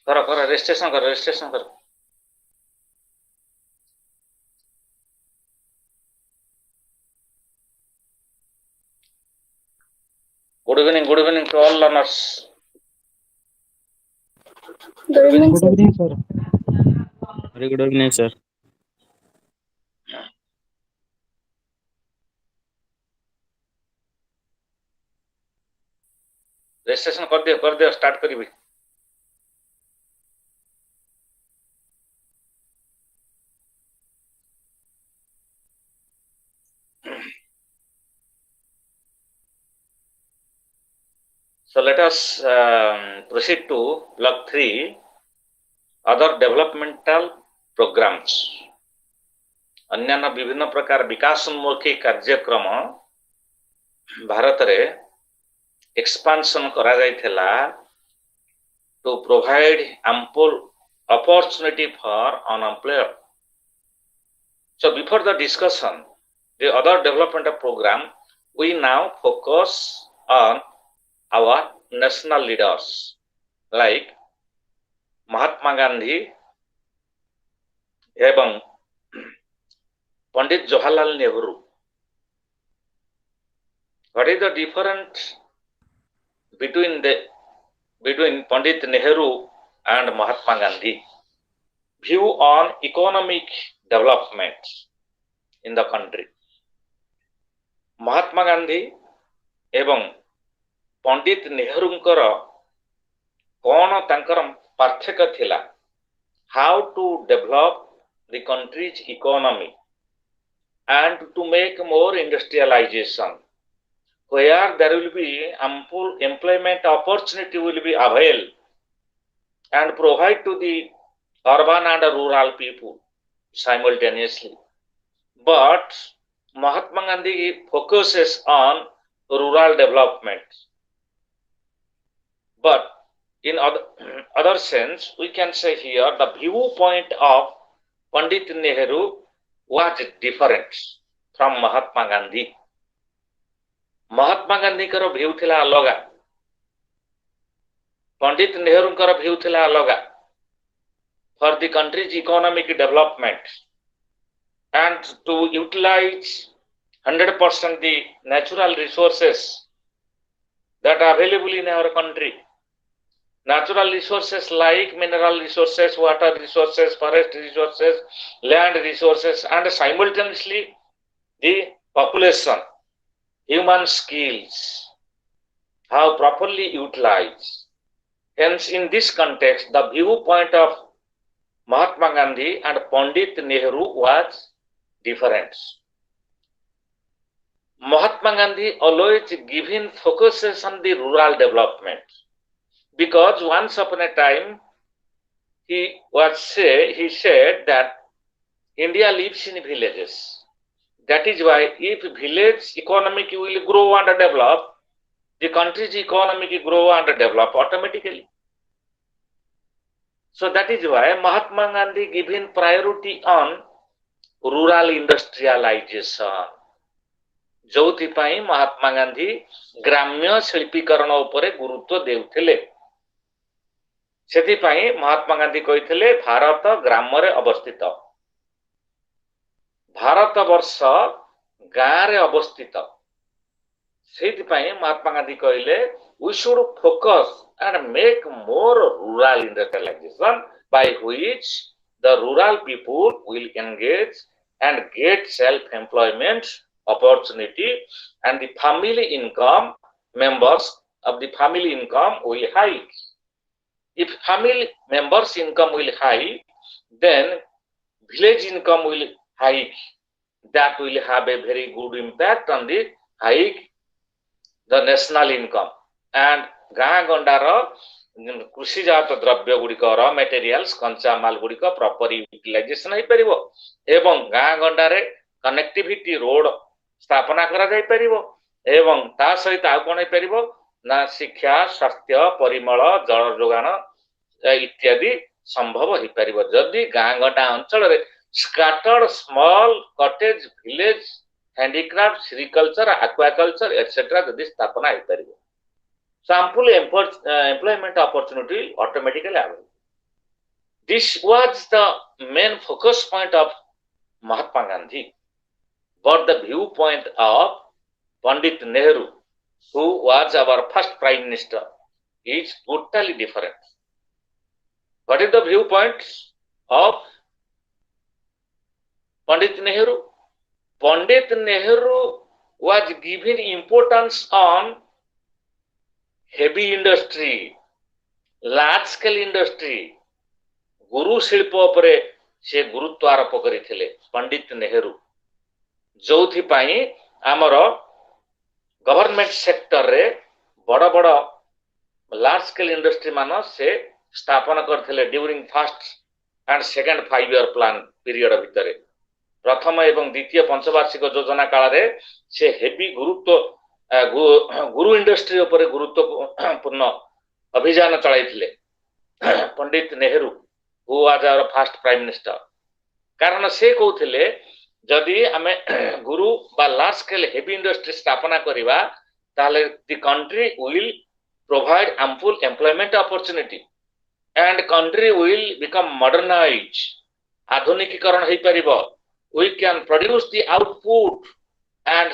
करो करो रजिस्ट्रेशन करो रजिस्ट्रेशन करो। Good evening to all learners. Good evening, Good sir. evening, sir. Very good evening, sir. Registration कर दियो स्टार्ट करी। So let us proceed to block 3, other developmental programs। अन्यान्य विभिन्न प्रकार विकासोन्मुखी कार्यक्रम भारत रे एक्सपांशन करा जायथिला to provide ample opportunity for unemployed। So before the discussion the other developmental program, we now focus on our national leaders like Mahatma Gandhi एवं Pandit Jawaharlal Nehru. What is the difference between Pandit Nehru and Mahatma Gandhi? View on economic development in the country। Mahatma Gandhi एवं पंडित नेहरूंकर कौन तांकर पार्थक्य थिला? How to develop the country's economy and to make more industrialization, where there will be ample employment opportunity will be available and provide to the urban and rural people simultaneously. But Mahatma Gandhi focuses on rural development. But in other sense, we can say here the viewpoint of Pandit Nehru was different from Mahatma Gandhi। Mahatma Gandhi करो view थिला अलगा, पंडित नेहरू करो view थिला अलगा for the country's economic development and to utilize 100% the natural resources that are available in our country। Natural resources like mineral resources, water resources, forest resources, land resources, and simultaneously the population, human skills, how properly utilized। Hence, in this context, the viewpoint of Mahatma Gandhi and Pandit Nehru was different। Mahatma Gandhi always given focuses on the rural development, because once upon a time he said that India lives in villages. That is why if village economic will grow and develop, the country's economic will grow and develop automatically। So that is why Mahatma Gandhi given priority on rural industrialization। जोथि पाई महात्मा गांधी ग्राम्य शिल्पीकरण उपरे गुरुत्व देउथिले। सेथि पाई महात्मा गांधी कहिथिले भारत ग्राम रे अवस्थित, भारत वर्ष गाँ रे अवस्थित। सेथि पाई महात्मा गांधी कहिले we should focus and make more rural industrialization by which the rural people will engage and get self-employment opportunity and the family income, members of the family income will hike। If family members income will hike, then village income will hike। That will have a very good impact on the hike the national income and गाँ गंडार कृषिजात द्रव्य गुड़िकर materials कंचा माल गुड़िक proper utilisation हो परिवो एवं गाँ गंडारे connectivity road स्थापना करा जाय परिवो एवं ता सहित आ कोन हो परिवो ना शिक्षा स्वास्थ्य परिमल जल जोगान इत्यादि संभव हो परिवो जदि गाँ गंडा अंचल रे scattered small cottage village handicraft, sericulture, aquaculture, etc. जदि स्थापना हो परिवो। So ample employment opportunity automatically available। This was the main focus point of Mahatma Gandhi. But the viewpoint of Pandit Nehru, who was our first Prime Minister, is totally different. What is the viewpoint of Pandit Nehru? Pandit Nehru was giving importance on heavy industry, large scale industry, गुरु शिल्प उपरे से गुरुत्व आरोप करथिले पंडित नेहरू, जोथि पाई आमर government sector रे बड़ बड़ लार्ज स्केल इंडस्ट्री मान से स्थापन करथिले during first and second 5 year plan period भितर। प्रथम एवं द्वितीय पंचवार्षिक योजना काल रे से हेवी गुरुत्व गुरु इंडस्ट्री उपरे गुरुत्वपूर्ण अभियान चलाइथिले Pandit Nehru, who was our first prime minister. कारण से कहते जदि आमे गुरु बा लार्ज स्केल हेवी इंडस्ट्री स्थापना करिबा ताले the country will provide ample employment opportunity and country will become modernise, आधुनिकीकरण होई परिबो। We can produce the output and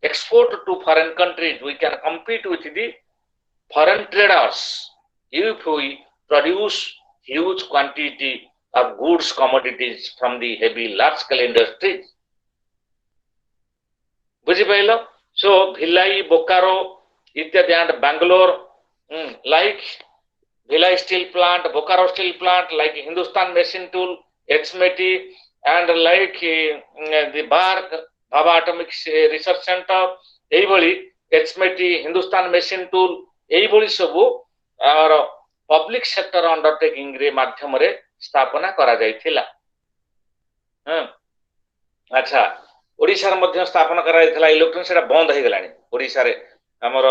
export to foreign countries, we can compete with the foreign traders if we produce huge quantity of goods commodities from the heavy large scale industries. बुझी pilo? So Bhilai, Bokaro इत्यादि and Bangalore, like Bhilai steel plant, Bokaro steel plant, like Hindustan machine tool, HMT, and like the Bark Bhabha Atomic Research Center, एई भली HMT, Hindustan machine tool, एई भली सबु और public sector undertaking रे माध्यम रे स्थापना करा जायथिला। अच्छा, ओडिसा रे मध्य स्थापना करा जायथिला। इलेक्ट्रॉनिक्स सेटा बंद हे गलानी ओडिसा रे हमर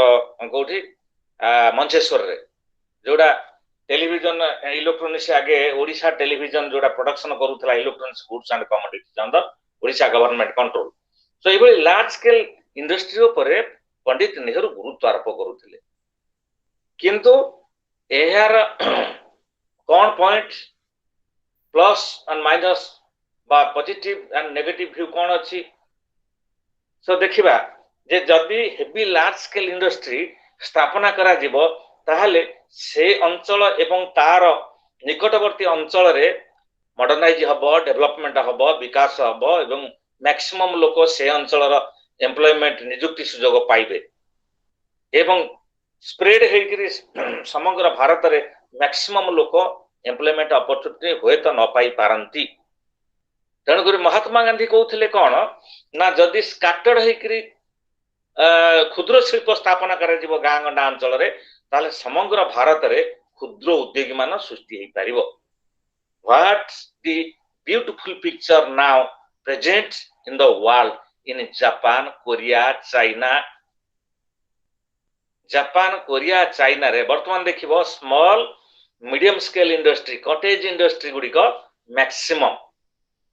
कोठी मंचेश्वर रे, जोडा टेलीविजन इलेक्ट्रॉनिक्स आगे ओडिसा टेलीविजन जोडा प्रोडक्शन करूथला electronics goods and commodities under Odisha government control. So ए भली लार्ज स्केल इंडस्ट्री उपरे पंडित नेहरू गुरुत्व आरोप करूथले। किंतु एहार कौन पॉइंट प्लस एंड माइनस बा पॉजिटिव एंड नेगेटिव व्यू कौन अच्छी? सो देखिबा जे जदि हेवी लार्ज स्केल इंडस्ट्री स्थापना करा जिवो ताहले से अंचल एवं तार निकटवर्ती अंचल रे मॉडर्नाइज हबो, डेवलपमेंट हबो, विकास हबो एवं मैक्सिमम लोक से अंचल रो एम्प्लॉयमेंट नियुक्ति सुयोग पाइबे एवं स्प्रेड हेकरी समग्र भारत रे मैक्सिमम लोक एम्प्लॉयमेंट अपॉर्चुनिटी होय तो न पाई पारंती। तेणुकरी महात्मा गांधी कहते कौन ना जदि स्काटर्ड हेकरी क्षुद्र शिल्प स्थापना करा जिवो गाँ गंडा अंचल रे ताले समग्र भारत रे क्षुद्र उद्योगी मान सृष्टि हेई पारिबो। What the beautiful picture now present in the world in Japan, Korea, China रे वर्तमान देखिबो small medium scale industry, cottage industry गुडिक मैक्सिमम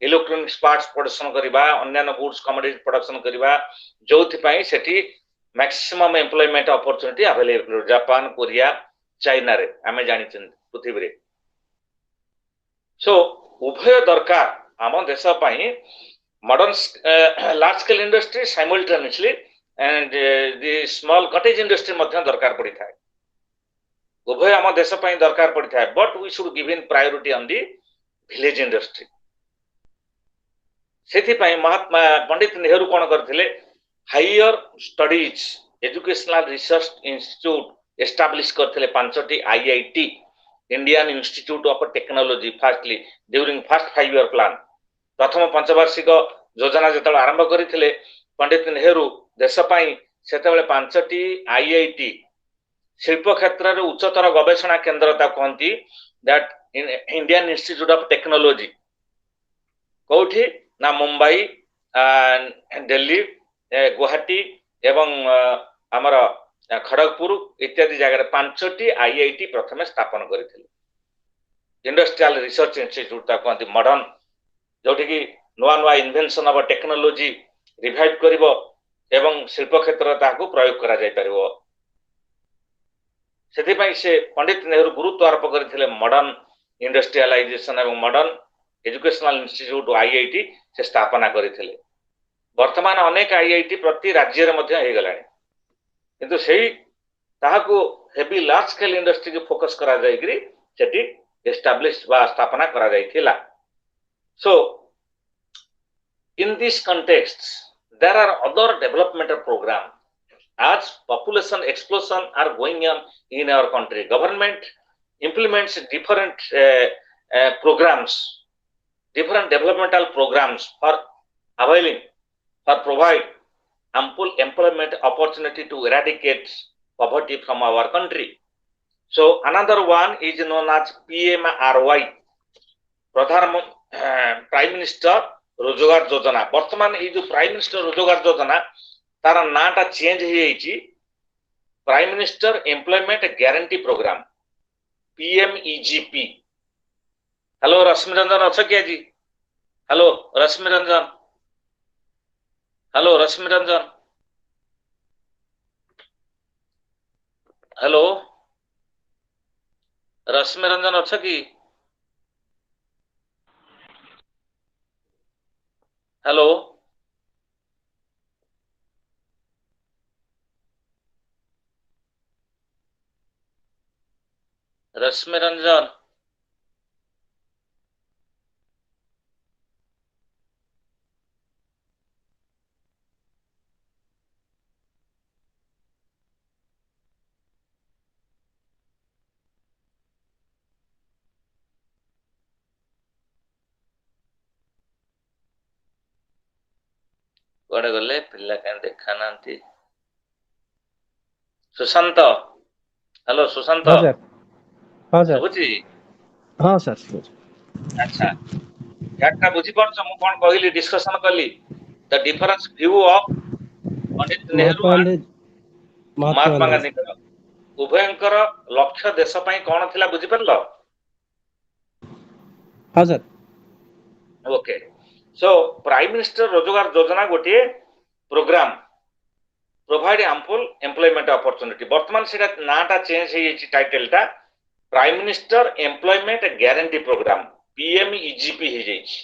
इलेक्ट्रॉनिक्स पार्ट्स प्रोडक्शन करिबा, अन्य गुड्स कमोडिटी प्रोडक्शन करिबा, जोथि पई सेठी maximum employment opportunity available Japan, Korea, China रे आमे जानि पृथ्वी रे। सो उभय दरकार आम देश पई modern large scale industry simultaneously and the small cottage industry मध्य दरकार पड़ी थाए। उभय आम देश पई दरकार पड़ी थाए, but we should give in priority on the village industry. सेथि पई महात्मा पंडित नेहरू कोन करथिले higher studies educational research institute establish करथिले 5टी IIT Indian Institute of Technology firstly during first 5 year plan. प्रथम पंचवार्षिक योजना जतल आरंभ करथिले पंडित नेहरू देश पई सेतेबेले 5टी आईआईटी शिल्प क्षेत्र रे उच्चतर गवेषणा केंद्र ता कहंती that in Indian Institute of Technology कोठी ना मुंबई, दिल्ली, गुवाहाटी एवं आमर खड़गपुर इत्यादि जगह 5टी आईआईटी प्रथम स्थापन करथिले। इंडस्ट्रियल रिसर्च इंस्टीट्यूट ता कहंती मॉडर्न, जोठी की नुआ नुआ इन्वेंशन ऑफ टेक्नोलॉजी रिवाइव करिवो एवं शिल्प क्षेत्र ताकू प्रयोग करा जाय परिवो। सेथि पई से पंडित नेहरू गुरुत्व आरोप करथिले मॉडर्न इंडस्ट्रियलाइजेशन एवं मॉडर्न एजुकेशनल इंस्टीट्यूट आईआईटी से स्थापना करथिले वर्तमान अनेक आईआईटी प्रति राज्य रे मध्ये हे गलानी किंतु सेही ताहाको हेवी लार्ज स्केल इंडस्ट्री के फोकस करा जायकरी सेठी एस्टैब्लिश बा स्थापना करा जायथिला सो in this context there are other developmental programs as population explosion are going on in our country. Government implements different programs, different developmental programs for availing, for provide ample employment opportunity to eradicate poverty from our country. So another one is known as PMRY, Prime Minister रोजगार योजना. वर्तमान ये जो prime minister रोजगार योजना तार नाटा change हो prime minister employment guarantee programme PMEGP. Hello Rashmi Ranjan अच्छा क्या जी? Hello Rashmi Ranjan, hello Rashmi Ranjan, hello Rashmi Ranjan अच्छा की? हेलो रश्मि रंजन, कड़े गले पिल्ला क्या देखा नांती? सुशांत, हेलो सुशांत, हाँ सर, हाँ सर, सुबुची? हाँ सर, अच्छा याटा बुझी पारछ मु कोन कहली डिस्कशन कली the difference view of Pandit Nehru Mahatma and Gandhi, Mahatma Gandhi उभयंकर लक्ष्य देश पई कोन थिला बुझी परलो? हाँ sir, okay so prime minister रोजगार योजना गोटे programme provide ample employment opportunity. वर्तमान सेटा नाटा चेंज हे टाइटल टा prime minister employment guarantee programme PMEGP हे जाइछि.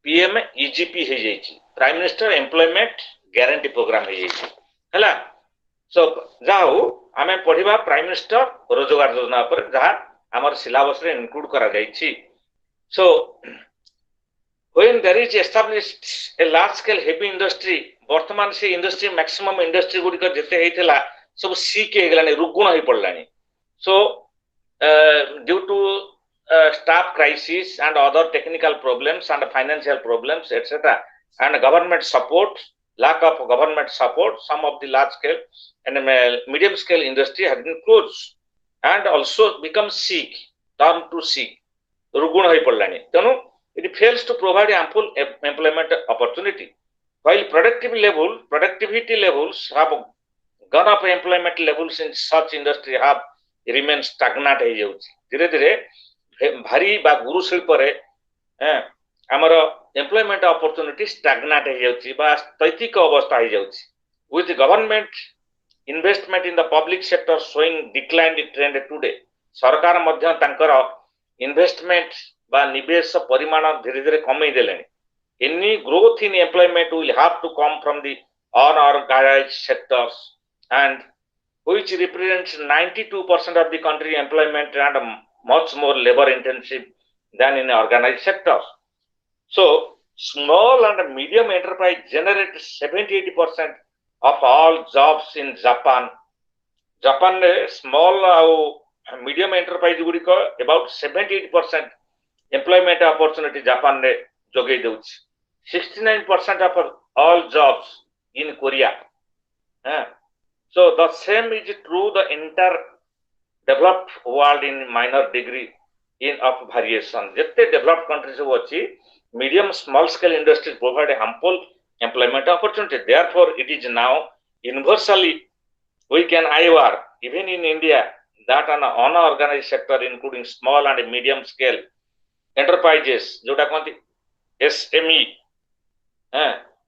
PMEGP हे जाइछि, prime minister employment guarantee programme हे जाइछि. हला सो जाऊ आमे पढिबा प्राइम मिनिस्टर रोजगार योजना पर जहा हमर सिलेबस रे इंक्लूड करा जाइछि. सो when there is established a large scale heavy industry, वर्तमान से इंडस्ट्री मैक्सिमम इंडस्ट्री गुडी कर जते हेतिला सब सी के गलानी रुगुण होई पडलानी. So due to staff crisis and other technical problems and financial problems etc and government support, lack of government support, some of the large scale and medium scale industry has been closed and also become sick, turn to sick, रुगुण होई पडलानी. तेनु it fails to provide ample employment opportunity while productivity levels have gone up. Employment levels in such industry have remained stagnant हो जाउछि. धीरे धीरे भारी बा गुरु शिल्प रे हमर एम्प्लॉयमेंट अपॉर्चुनिटी स्टैग्नेट हो जाउछि बा स्थैतिक अवस्था हो जाउछि. with government investment in the public sector showing declined trend today, सरकार मध्य तांकर इन्वेस्टमेंट बा निवेश परिमाण धीरे धीरे कमई देलेनी. Any growth in employment will have to come from the unorganized sectors and which represents 92% of the country employment and much more labor intensive than in organized sectors. So small and medium enterprise generate 70-80% of all jobs in Japan. Japan small medium enterprise गुडी को about 70-80% employment opportunity Japan ने जोगे देउछि. 69% of all jobs in Korea. So the same is true the entire developed world in minor degree in of variation. जते developed countries सब अछि medium small scale industries provide ample employment opportunity. Therefore it is now universally we can IOR even in India that an unorganized sector including small and medium scale enterprises जोटा कहती SME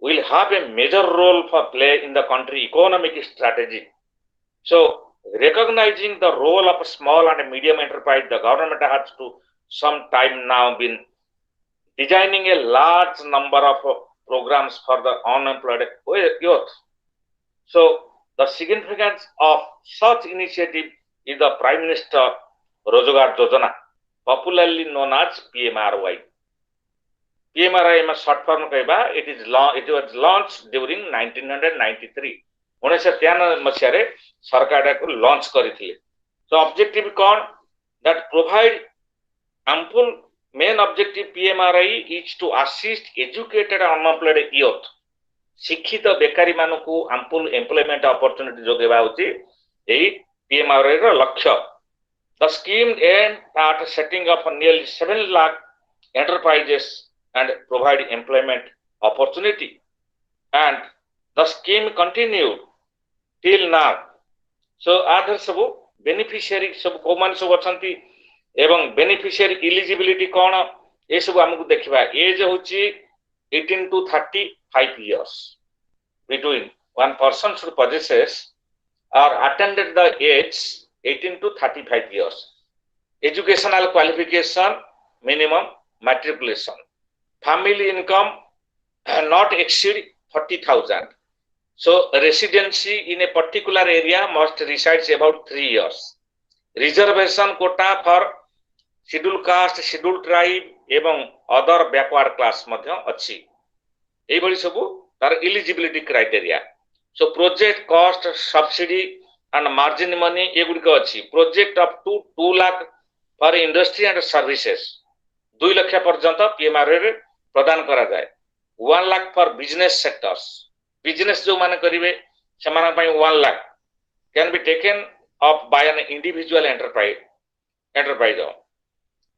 will have a major role for play in the country economic strategy. So recognizing the role of small and medium enterprise, the government has to some time now been designing a large number of programs for the unemployed youth. So the significance of such initiative is the Prime Minister Rozogar Yojana, popularly known as PMRY. PMRY में short form कहबा, it was launched during 1993. 1993 मसीहारे सरकार को launch करिथिले. So objective कौन? That provide ample main objective PMRY is to assist educated unemployed youth. शिक्षित बेकारी मानकु ample employment opportunity जोगेबा होची एई PMRY रो लक्ष्य. The scheme aimed at setting up nearly 7 lakh enterprises and provide employment opportunity, and the scheme continued till now. So other सब beneficiary सब कोमान सब अछंती एवं beneficiary eligibility कोन ए सब हमकु देखिबा. एज होची 18 to 35 years. Between one person should possess or attended the age 18 to 35 years. Educational qualification minimum matriculation. Family income not exceed 40,000. So residency in a particular area must reside about 3 years. Reservation quota for scheduled caste, scheduled tribe एवं other backward class मध्य अच्छी. एई भली सबु तार eligibility criteria. So project cost, subsidy and margin money एगुडी को अच्छी. Project up to 2 lakh for industry and services. 2 lakh पर्यंत PMRY रे प्रदान करा जाए. 1 lakh for business sectors. Business जो माने करिवे समान पई 1 lakh can be taken up by an individual enterprise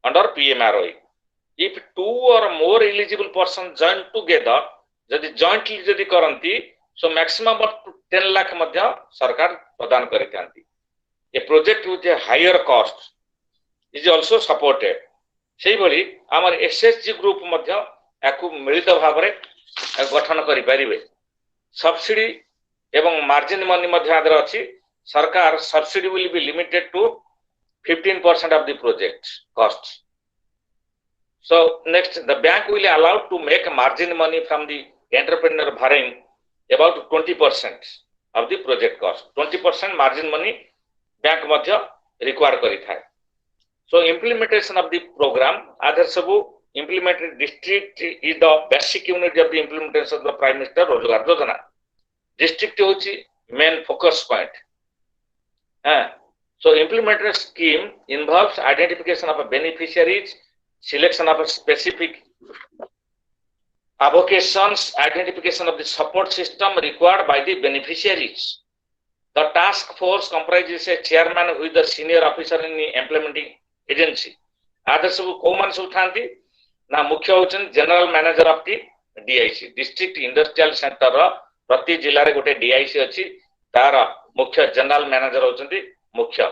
under PMRY. If 2 or more eligible persons join together, यदि jointly यदि करंती, so maximum up to 10 lakh मध्य सरकार प्रदान करिथांती. A project with a higher cost is also supported. सेही भली हमर SHG group मध्य याकु मिलित भाबरे गठन करि परिबे. सब्सिडी एवं मार्जिन मनी मध्य आदर अछि. सरकार subsidy will be limited to 15% of the project cost. So next, the bank will allow to make margin money from the entrepreneur varying about 20% of the project cost. 20% margin money bank madhya require kari thai. So implementation of the program, other sabu implemented district is the basic unit of the implementation of the Prime Minister Rozogar Yojana. District hochi main focus point. So implemented scheme involves identification of a beneficiaries, selection of a specific avocations, identification of the support system required by the beneficiaries. The task force comprises a chairman with the senior officer in the implementing agency. Others who common sultanti na mukhya hochen general manager of the DIC, district industrial center prati जिल्ला रे गोटे DIC अछि. तार मुख्य general manager होचंती मुख्य.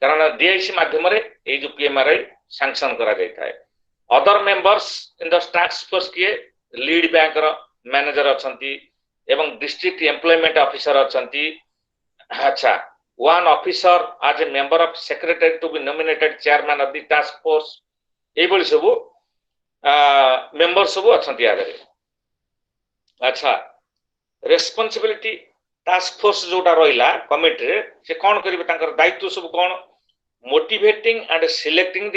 कारण DIC माध्यम रे ए जो PMRY सैंक्शन करा जाय थाए. Other members in the task force किए लीड बैंक रो मैनेजर अछंती एवं डिस्ट्रिक्ट एम्प्लॉयमेंट ऑफिसर अछंती. अच्छा, one officer as a member of secretary to be nominated chairman of the task force. ए बळी सबु मेंबर सबु अछंती आगरे. अच्छा, रेस्पोंसिबिलिटी टास्क फोर्स जोटा रहिला कमिटी रे से कोन करिवे तांकर दायित्व सब कोन? Motivating and selecting the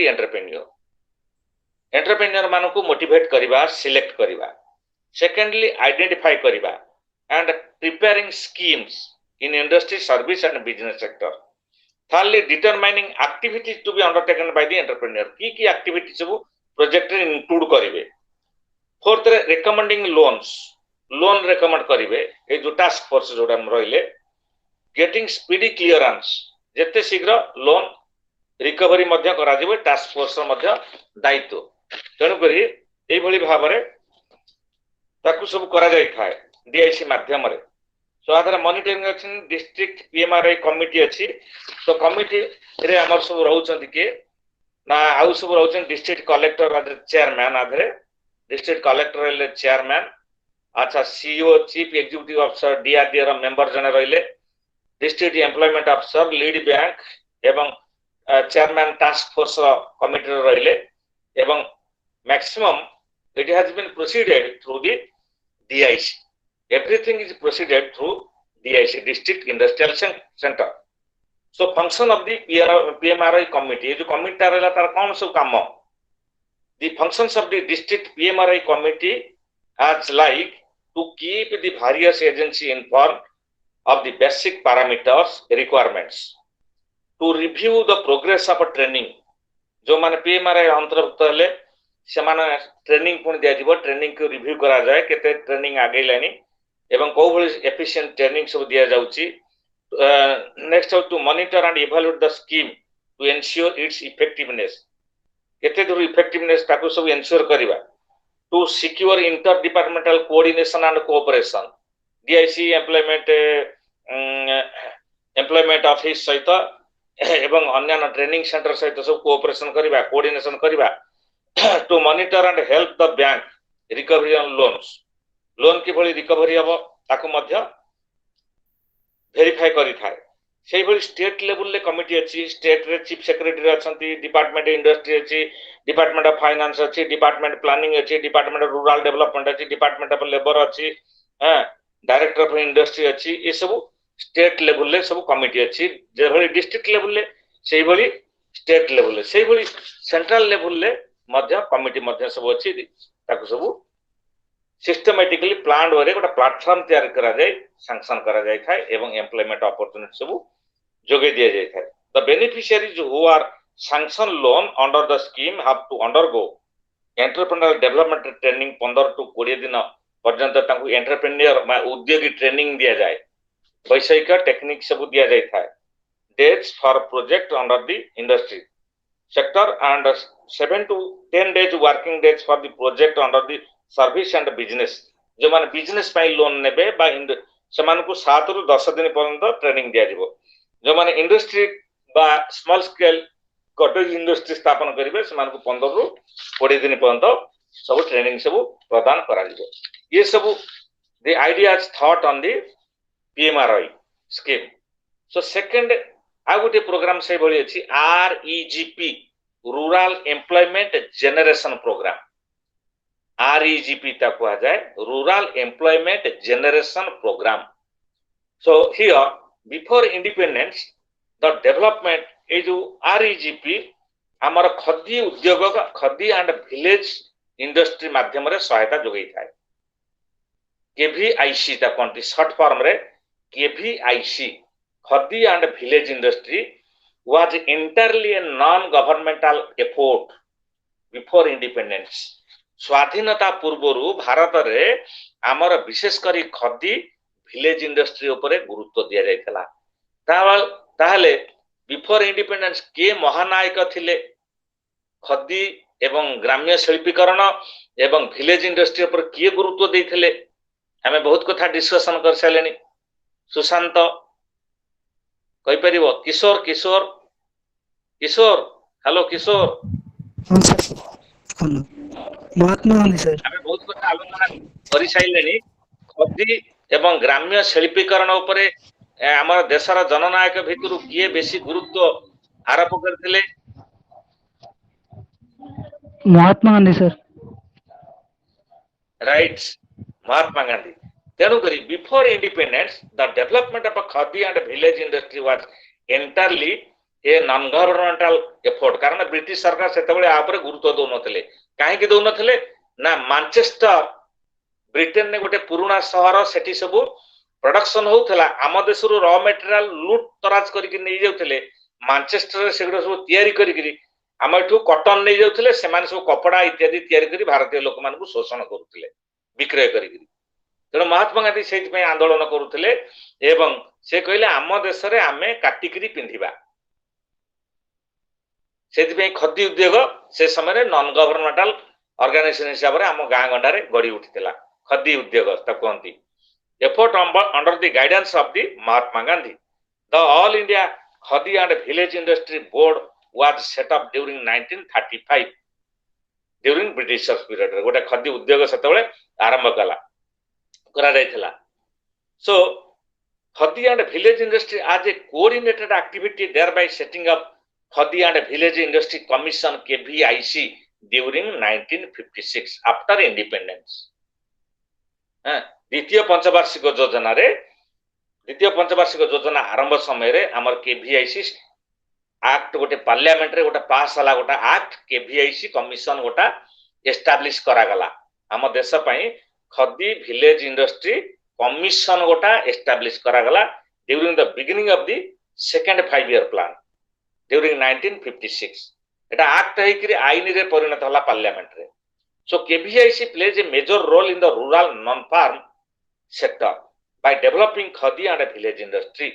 entrepreneur मानू को मोटिवेट करिबा, सिलेक्ट करिबा. सेकेंडली आइडेंटिफाई करिबा and preparing schemes in industry, service and business sector. Thirdly, determining activities to be undertaken by the entrepreneur. की activities सब project रे include करिवे. Fourth, recommending loans. Loan recommend करिवे. ए जो task force जोड़ा हम रहिले. Getting speedy clearance. जेते शीघ्र loan recovery मध्य करा जिवे task force मध्य दायित्व. तेणु करी ए भली भाबरे ताकु सब करा जाय थाए DIC माध्यम रे. So आधार मॉनिटरिंग अछि डिस्ट्रिक्ट PMRY कमिटी अछि. तो कमिटी रे हमर सब रहउछंती के ना आउ सब रहउछन डिस्ट्रिक्ट कलेक्टर आधार चेयरमैन आधार डिस्ट्रिक्ट कलेक्टर ले चेयरमैन. अच्छा, CEO chief executive officer DRDO रो मेंबर जने रहिले. District employment officer lead bank एवं चेयरमैन टास्क फोर्स कमिटी रहिले एवं maximum it has been proceeded through the DIC. Everything is proceeded through DIC, District Industrial Center. So function of the PMRI committee, जो committee रहला तार कौन सब काम? The functions of the district PMRI committee as like to keep the various agency informed of the basic parameters requirements, to review the progress of a training. जो माने PMRI अंतर्भुक्त हेले से माने ट्रेनिंग पुणी दिया जीवो, ट्रेनिंग को रिव्यू करा जाए केते ट्रेनिंग आगे लेनी एवं को भली एफिशिएंट ट्रेनिंग सब दिया जाउची. Next how to monitor and evaluate the scheme to ensure its effectiveness. केते दूर इफेक्टिवनेस ताको सब एंश्योर करिबा. To secure inter departmental coordination and cooperation. DIC employment office सहित एवं अन्य ट्रेनिंग सेंटर सहित सब कोऑपरेशन करिबा, कोऑर्डिनेशन करिबा. To monitor and help the bank recovery on loans. Loan की भली रिकवरी हबो ताको मध्य वेरीफाई करि थाए. सेही भली स्टेट लेवल ले कमिटी अछि. स्टेट रे चीफ सेक्रेटरी अछंती, डिपार्टमेंट इंडस्ट्री अछि, डिपार्टमेंट ऑफ फाइनेंस अछि, डिपार्टमेंट प्लानिंग अछि, डिपार्टमेंट ऑफ रूरल डेवलपमेंट अछि, डिपार्टमेंट ऑफ लेबर अछि, डायरेक्टर ऑफ इंडस्ट्री अछि. ए सब स्टेट लेवल ले सब कमिटी अछि. जे भली डिस्ट्रिक्ट लेवल ले सेही भली स्टेट लेवल ले, सेही भली सेंट्रल लेवल ले मध्य कमिटी मध्य सब अछि. ताको सब सिस्टमैटिकली प्लान वे गोटे प्लेटफॉर्म तैयार करा जाय, सैंक्शन करा जाय थाए एवं एम्प्लॉयमेंट अपॉर्चुनिटी सब जोगे दिया जाय थाए. The beneficiaries who are sanction loan under the scheme have to undergo entrepreneur development training 15 to 20 दिन पर्यंत ताको एंटरप्रेन्योर मा उद्योगी ट्रेनिंग दिया जाय. वैषयिक टेक्निक सब दिया जाय थाए. Dates for project under the industry sector and 7 to 10 days working days for the project under the service and business. जो माने बिजनेस पाई लोन नेबे बा समान को 7 रु 10 दिन पर्यंत ट्रेनिंग दिया जिवो. जो माने इंडस्ट्री बा स्मॉल स्केल कॉटेज इंडस्ट्री स्थापन करिवे समान को 15 रु 20 दिन पर्यंत सब ट्रेनिंग सब प्रदान करा जिवो. ये सब the ideas thought on the PMRI scheme. So second आ गोटे प्रोग्राम से भली अछि REGP, rural employment generation programme. REGP ता कहा जाए rural employment generation programme. So here before independence the development a जो REGP हमर खदी उद्योग, खदी एंड विलेज इंडस्ट्री माध्यम रे सहायता जोगई थाए. KVIC ता कोनटी शॉर्ट फॉर्म रे KVIC, Khadi and village industry, was entirely a non-governmental effort before independence. स्वाधीनता पूर्वरु भारत रे आमर विशेष करी खदी विलेज इंडस्ट्री उपरे गुरुत्व दिया जायतला. ताहले बिफोर इंडिपेंडेंस के महानायक थिले खदी एवं ग्राम्य शिल्पीकरण एवं विलेज इंडस्ट्री उपर के गुरुत्व देथिले हमें बहुत कथा डिस्कशन कर सालेनी. सुशांत कहि परिबो? किशोर किशोर किशोर हेलो किशोर. हाँ सर. हेलो महात्मा गांधी सर. हमें बहुत कथा आलोचना करि साइलेनी. खदी एवं ग्राम्य शिल्पीकरण उपरे हमर देशर जननायक भितरु किए बेसी गुरुत्व आरोप करथिले? महात्मा गांधी सर. राइट, महात्मा गांधी. तेणु करी before independence the development of khadi and village industry was entirely a non governmental effort. कारण ब्रिटिश सरकार सेतबेले आ पर गुरुत्व दउ नथले. काहे कि दउ नथले ना मैनचेस्टर ब्रिटेन ने गोटे पुराना शहर सेठी सब प्रोडक्शन होउथला. आम देशरु रॉ मटेरियल लूट तराज करके नै जाउथले. मैनचेस्टर रे सेगुडा सब तयारी करिकरी आम एठू कॉटन नै जाउथले. सेमान सब कपड़ा इत्यादि तयारी करी भारतीय लोक मान को शोषण करूथले, विक्रय करिकरी. तेणु महात्मा गांधी से आंदोलन करुले एवं से कहले आम देश रे आमे काटिकरी पिंधिबा. से खदी उद्योग से समय नॉन गवर्नमेंटल ऑर्गेनाइजेशन हिसाब रे आम गाँ गंडारे गड़ी उठितला. खदी उद्योग कहती. Effort under the guidance of the Mahatma Gandhi the all India khadi and village industry board was set up during 1935 during British period रे. गोटे खदी उद्योग सेतबेले आरंभ कला करा जायथला. सो Khadi and village industry as a coordinated activity, thereby setting up Khadi and Village Industry Commission KVIC during 1956 after independence. द्वितीय पंचवार्षिक योजना रे द्वितीय पंचवार्षिक योजना आरंभ समय रे हमर केवीआईसी एक्ट गोटे पार्लियामेंट रे गोटे पास हला गोटे एक्ट केवीआईसी कमिशन गोटा एस्टाब्लिश करा गला हम देश पई खदी विलेज इंडस्ट्री कमिशन गोटा एस्टाब्लिश करा गला during the beginning of the second 5 year plan during 1956 Etah act है कि आईन रे परिणत हला पार्लियामेंट रे. So KVIC plays a major role in the rural non-farm sector by developing khadi and village industry.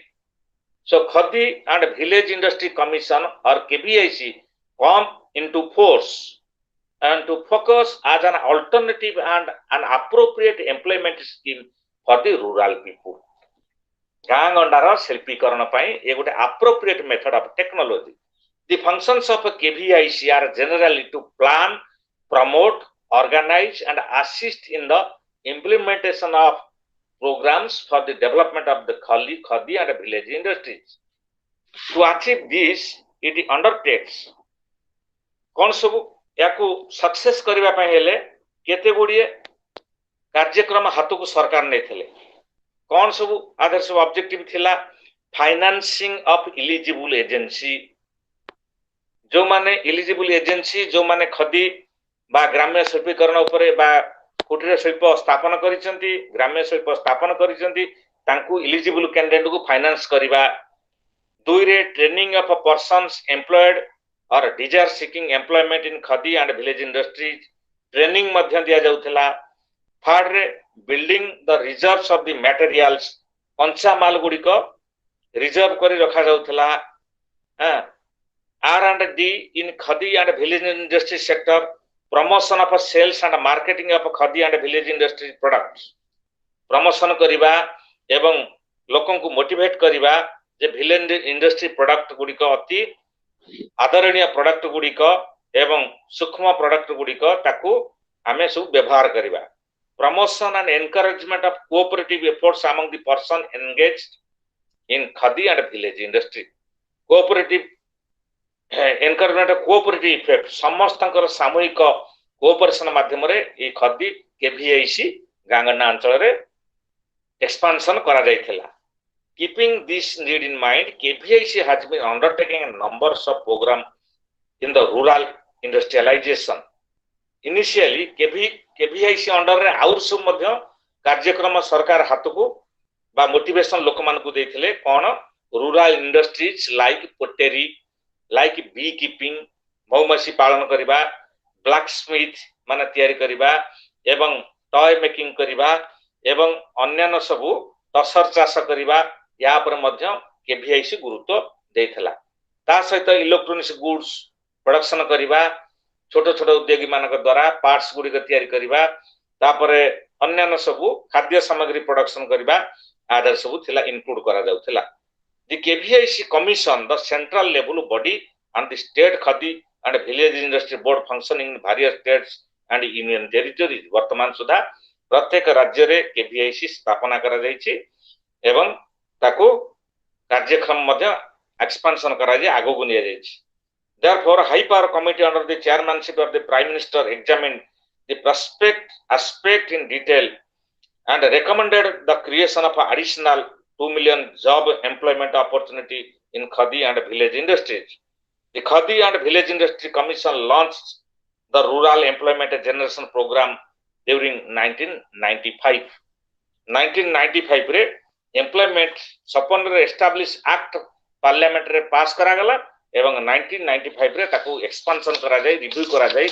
So Khadi and Village Industry Commission or KVIC come into force and to focus as an alternative and an appropriate employment scheme for the rural people. Gang under selfikaran pai a good appropriate method of technology. The functions of a KVIC are generally to plan, promote, organize and assist in the implementation of programs for the development of the khadi and village industries. To achieve this, it undertakes कौन सब याकू success करबा पय हेले केते गुडिए कार्यक्रम हाथ को सरकार नै थिले कौन सब आदर सब ऑब्जेक्टिव थिला फाइनेंसिंग ऑफ एलिजिबल एजेंसी जो माने एलिजिबल एजेंसी जो माने खदी बा ग्राम्य शिल्पीकरण उपरे बा कुटीर शिल्प स्थापन करिसंती ग्राम्य शिल्प स्थापन करिसंती तांकू एलिजिबल कैंडिडेट को फाइनेंस करबा दुई रे training of persons employed or desire seeking employment in khadi and village industries training मध्य दिया जाउथला थर्ड रे building the reserves of the materials कंचा माल गुडी को रिजर्व करी रखा जाउथला R&D in khadi and village industry sector promotion of sales and marketing of khadi and village industry products promotion करिबा एवं लोकन को मोटिवेट करिबा जे विलेज इंडस्ट्री प्रोडक्ट गुडी को अति आदरणीय प्रोडक्ट गुडी को एवं सूक्ष्म प्रोडक्ट गुडी को ताकू हमें सब व्यवहार करिबा promotion and encouragement of cooperative efforts among the person engaged in khadi and village industry cooperative encouragement cooperative effect समस्त सामूहिक कोऑपरेशन माध्यम रे ए खदी केवीआईसी गांगना अंचल रे एक्सपेंशन करा जायथिला keeping this need in mind KVIC has been undertaking numbers of programme in the rural industrialisation initially KVIC under रे आउर सब मध्य कार्यक्रम सरकार हाथ को बा मोटिवेशन लोक मान को देथिले कोन rural industries like pottery like bee keeping मौमसी पालन करिबा ब्लैक स्मिथ माने तयारी करिबा एवं टॉय मेकिंग करिबा एवं अन्यान्य सब टसर चाष करिबा या पर मध्य केवीआईसी गुरुत्व देथिला ता सहित इलेक्ट्रॉनिक्स गुड्स प्रोडक्शन करिबा छोट छोट उद्योगी मानक द्वारा पार्ट्स गुडी को तयारी करिबा तापरे अन्यान्य सब खाद्य सामग्री प्रोडक्शन करिबा आदर सब थिला इनक्लूड करा जाउथिला. The KVIC Commission, the central level body and the state khadi and village industry board functioning in various states and union territories. वर्तमान सुधा प्रत्येक राज्य रे KVIC स्थापना करा जायछि एवं ताको कार्यक्रम मध्य एक्सपेंशन करा जाय आगो को निया जायछि. Therefore, high power committee under the chairmanship of the Prime Minister examined the prospect aspect in detail and recommended the creation of additional 2 million job employment opportunity in khadi and village industries. The Khadi and Village Industry Commission launched the Rural Employment Generation Program during 1995. 1995 रे employment सपन रे establish act parliament रे pass करा गला एवं 1995 रे ताकू expansion करा जाय रिव्यू करा जाय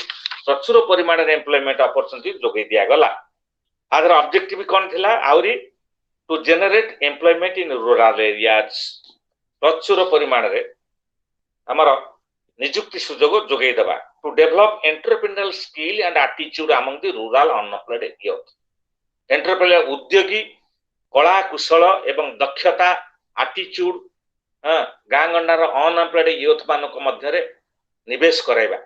प्रचुर परिमाण रे employment opportunity जोगे दिया गला. आदर ऑब्जेक्टिव कोन थिला आउरी to generate employment in rural areas प्रचुर परिमाण रे हमर नियुक्ति सुजोग जोगै देबा to develop entrepreneurial skill and attitude among the rural unemployed youth. entrepreneurial उद्योगी कला कुशल एवं दक्षता attitude गांगंडार unemployed youth मानक मध्य रे निवेश कराइबा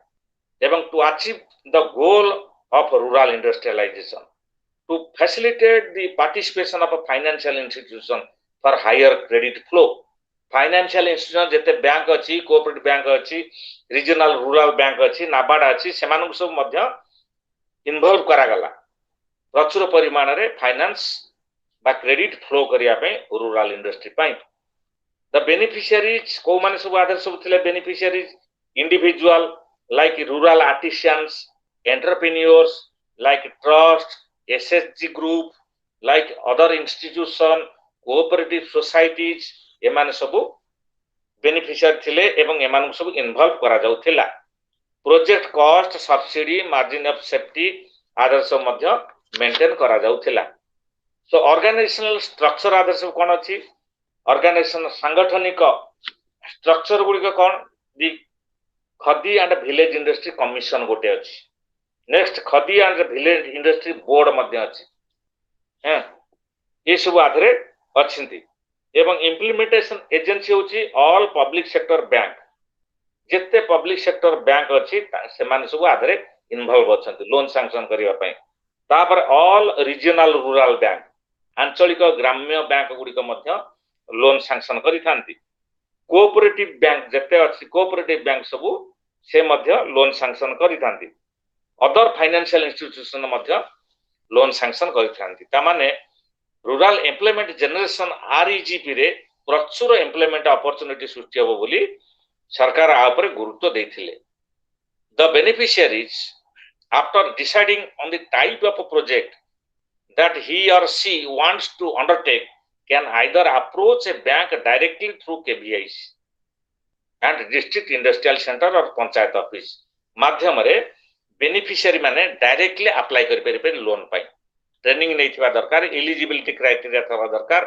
एवं to achieve the goal of rural industrialization. To facilitate the participation of a financial institution for higher credit flow. Financial institution जते bank अछि, कोऑपरेटिव बैंक अछि, रीजनल रूरल बैंक अछि, नाबार्ड अछि, सेमानक सब मध्य इन्वॉल्व करा गला प्रचुर परिमाण रे फाइनेंस बा क्रेडिट फ्लो करिया पे rural industry pi. The beneficiaries को माने सब आधार सब थिले beneficiaries individual like rural artisans, entrepreneurs like trust, SSG group like other institution, cooperative societies एमाने सब बेनिफिशियरी थिले एवं एमान सब इन्वॉल्व करा जाउ थिला. Project cost subsidy margin of safety आदर सब मध्य मेंटेन करा जाउ थिला. सो ऑर्गेनाइजेशनल स्ट्रक्चर आदर सब कोन अछि? ऑर्गेनाइजेशन सांगठनिक स्ट्रक्चर गुडी कोन? The khadi and village industry commission गोटे अछि. Next khadi and village industry board मध्य अछि. हैं ये सब आधरे अछिंती एवं इम्प्लीमेंटेशन एजेंसी होची ऑल पब्लिक सेक्टर बैंक. जेते पब्लिक सेक्टर बैंक अछि से माने सब आधरे इन्वॉल्व अछंती लोन सैंक्शन करिवा पई. तापर ऑल रीजनल रूरल बैंक आंचलिक ग्राम्य बैंक गुडी मध्य लोन सैंक्शन करि थांती. कोऑपरेटिव बैंक जेते अछि कोऑपरेटिव बैंक सब से मध्य लोन सैंक्शन करि थांती. अदर फाइनेंशियल इंस्टीट्यूशन मध्य लोन सैंक्शन करि थांती. ता माने रूरल एम्प्लॉयमेंट जनरेशन आरईजीपी रे प्रचुर एम्प्लॉयमेंट अपॉर्चुनिटी सृष्टि हो बोली सरकार आ ऊपर गुरुत्व देथिले. The beneficiaries after deciding on the type of project that he or she wants to undertake can either approach a bank directly through KVIC and district industrial center or panchayat office माध्यम रे beneficiary माने directly apply करि परिबे loan पाई. Training नै थिबा दरकार, eligibility criteria थबा दरकार.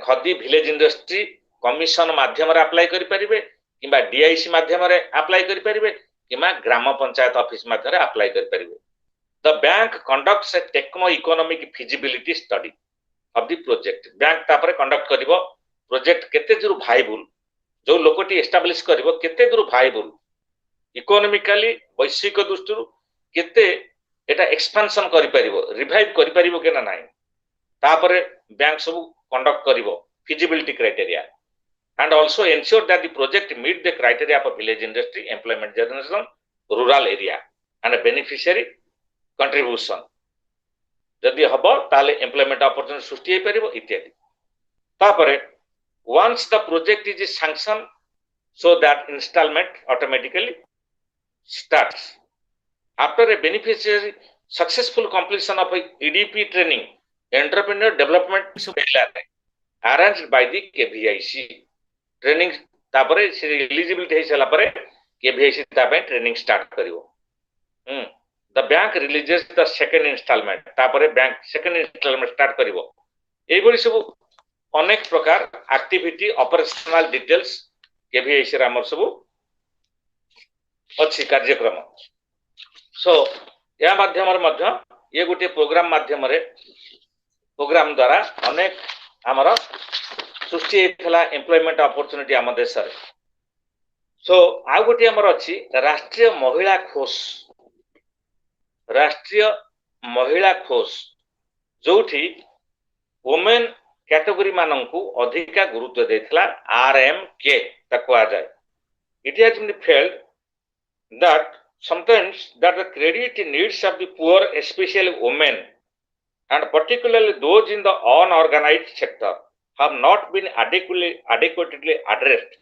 खदी village industry commission माध्यम रे अप्लाई करि परिबे किबा डीआईसी माध्यम रे अप्लाई करि परिबे किबा ग्राम पंचायत ऑफिस माध्यम रे अप्लाई करि परिबे. The bank conducts a techno-economic feasibility study of the project. Bank तापरे conduct करिवो प्रोजेक्ट केते जुरु भाइबल जो लोकटी एस्टाब्लिश करिवो केते जुरु भाइबल इकोनॉमिकली वैश्विक दृष्टिरु केते एटा एक्सपेंशन करि परिवो रिवाइव करि परिवो केना नाही. तापरे बैंक सब conduct करिवो feasibility criteria and also ensure that the project meet the criteria of village industry employment generation rural area and a beneficiary contribution. जदि हबो ताले एम्प्लॉयमेंट अपॉर्चुनिटी सृष्टि हे परिबो इत्यादि. तापरे once the project is sanctioned so that installment automatically starts. After a beneficiary successful completion of EDP training, entrepreneur development arranged by the KVIC training तापरे eligibility हे सला परे KVIC तापे ट्रेनिंग स्टार्ट करिवो. The bank releases the second installment. तापरे bank second instalment start करिवो. एई बडी सब अनेक प्रकार एक्टिविटी ऑपरेशनल डिटेल्स केवीआईसी रे हमर सब अछि कार्यक्रम. सो या माध्यम रे मध्य ये गोटे प्रोग्राम माध्यम रे प्रोग्राम द्वारा अनेक हमर सृष्टि हेतला एम्प्लॉयमेंट अपॉर्चुनिटी हम देश रे. सो आ गोटे हमर अछि राष्ट्रीय महिला कोष. राष्ट्रीय महिला कोष जोठी वुमेन कैटेगरी माननकु अधिका गुरुत्व देथिला आरएमके तको आ जाय. It has been failed that sometimes that the credit needs of the poor, especially women and particularly those in the unorganized sector, have not been adequately addressed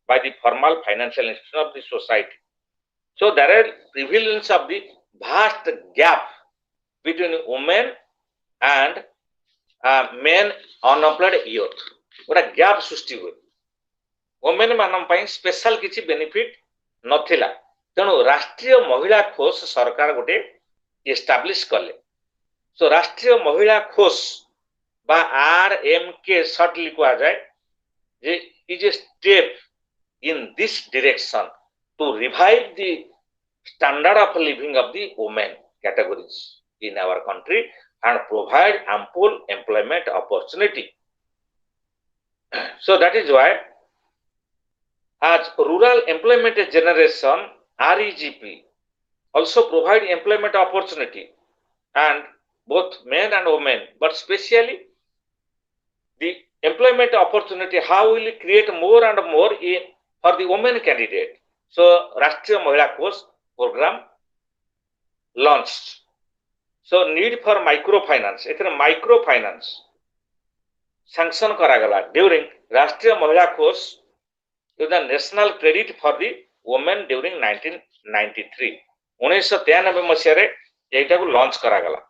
by the formal financial institution of the society. So there are prevalence of the vast gap between women and men unemployed youth. गोटा gap सृष्टि हुए. Women मान पई special किछि benefit नथिला. तेणु राष्ट्रीय महिला कोष सरकार गोटे एस्टाब्लिश कले. सो राष्ट्रीय महिला कोष बा आरएमके शॉर्टली कहा जाए जे is a step in this direction to revive the standard of living of the women categories in our country and provide ample employment opportunity. So that is why as rural employment generation REGP also provide employment opportunity and both men and women, but especially the employment opportunity, how will it create more and more for the women candidate? So Rashtriya Mahila Kosh program launched. So need for microfinance, microfinance sanction karagala during Rashtriya Mahila Kosh to the national credit for the women during 1993. 1993 ମସିହାରେ ଏଇଟାକୁ launch କରାଗଲା.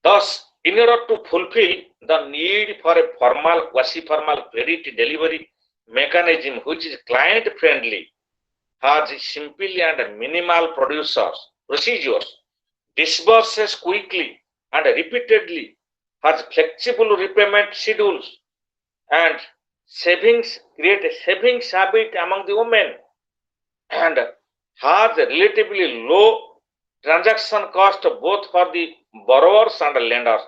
Thus, in order to fulfill the need for a formal, quasi-formal credit delivery mechanism which is client friendly, has simple and minimal procedures, disburses quickly and repeatedly, has flexible repayment schedules, and create a savings habit among the women, and has a relatively low transaction cost both for the borrowers and lenders.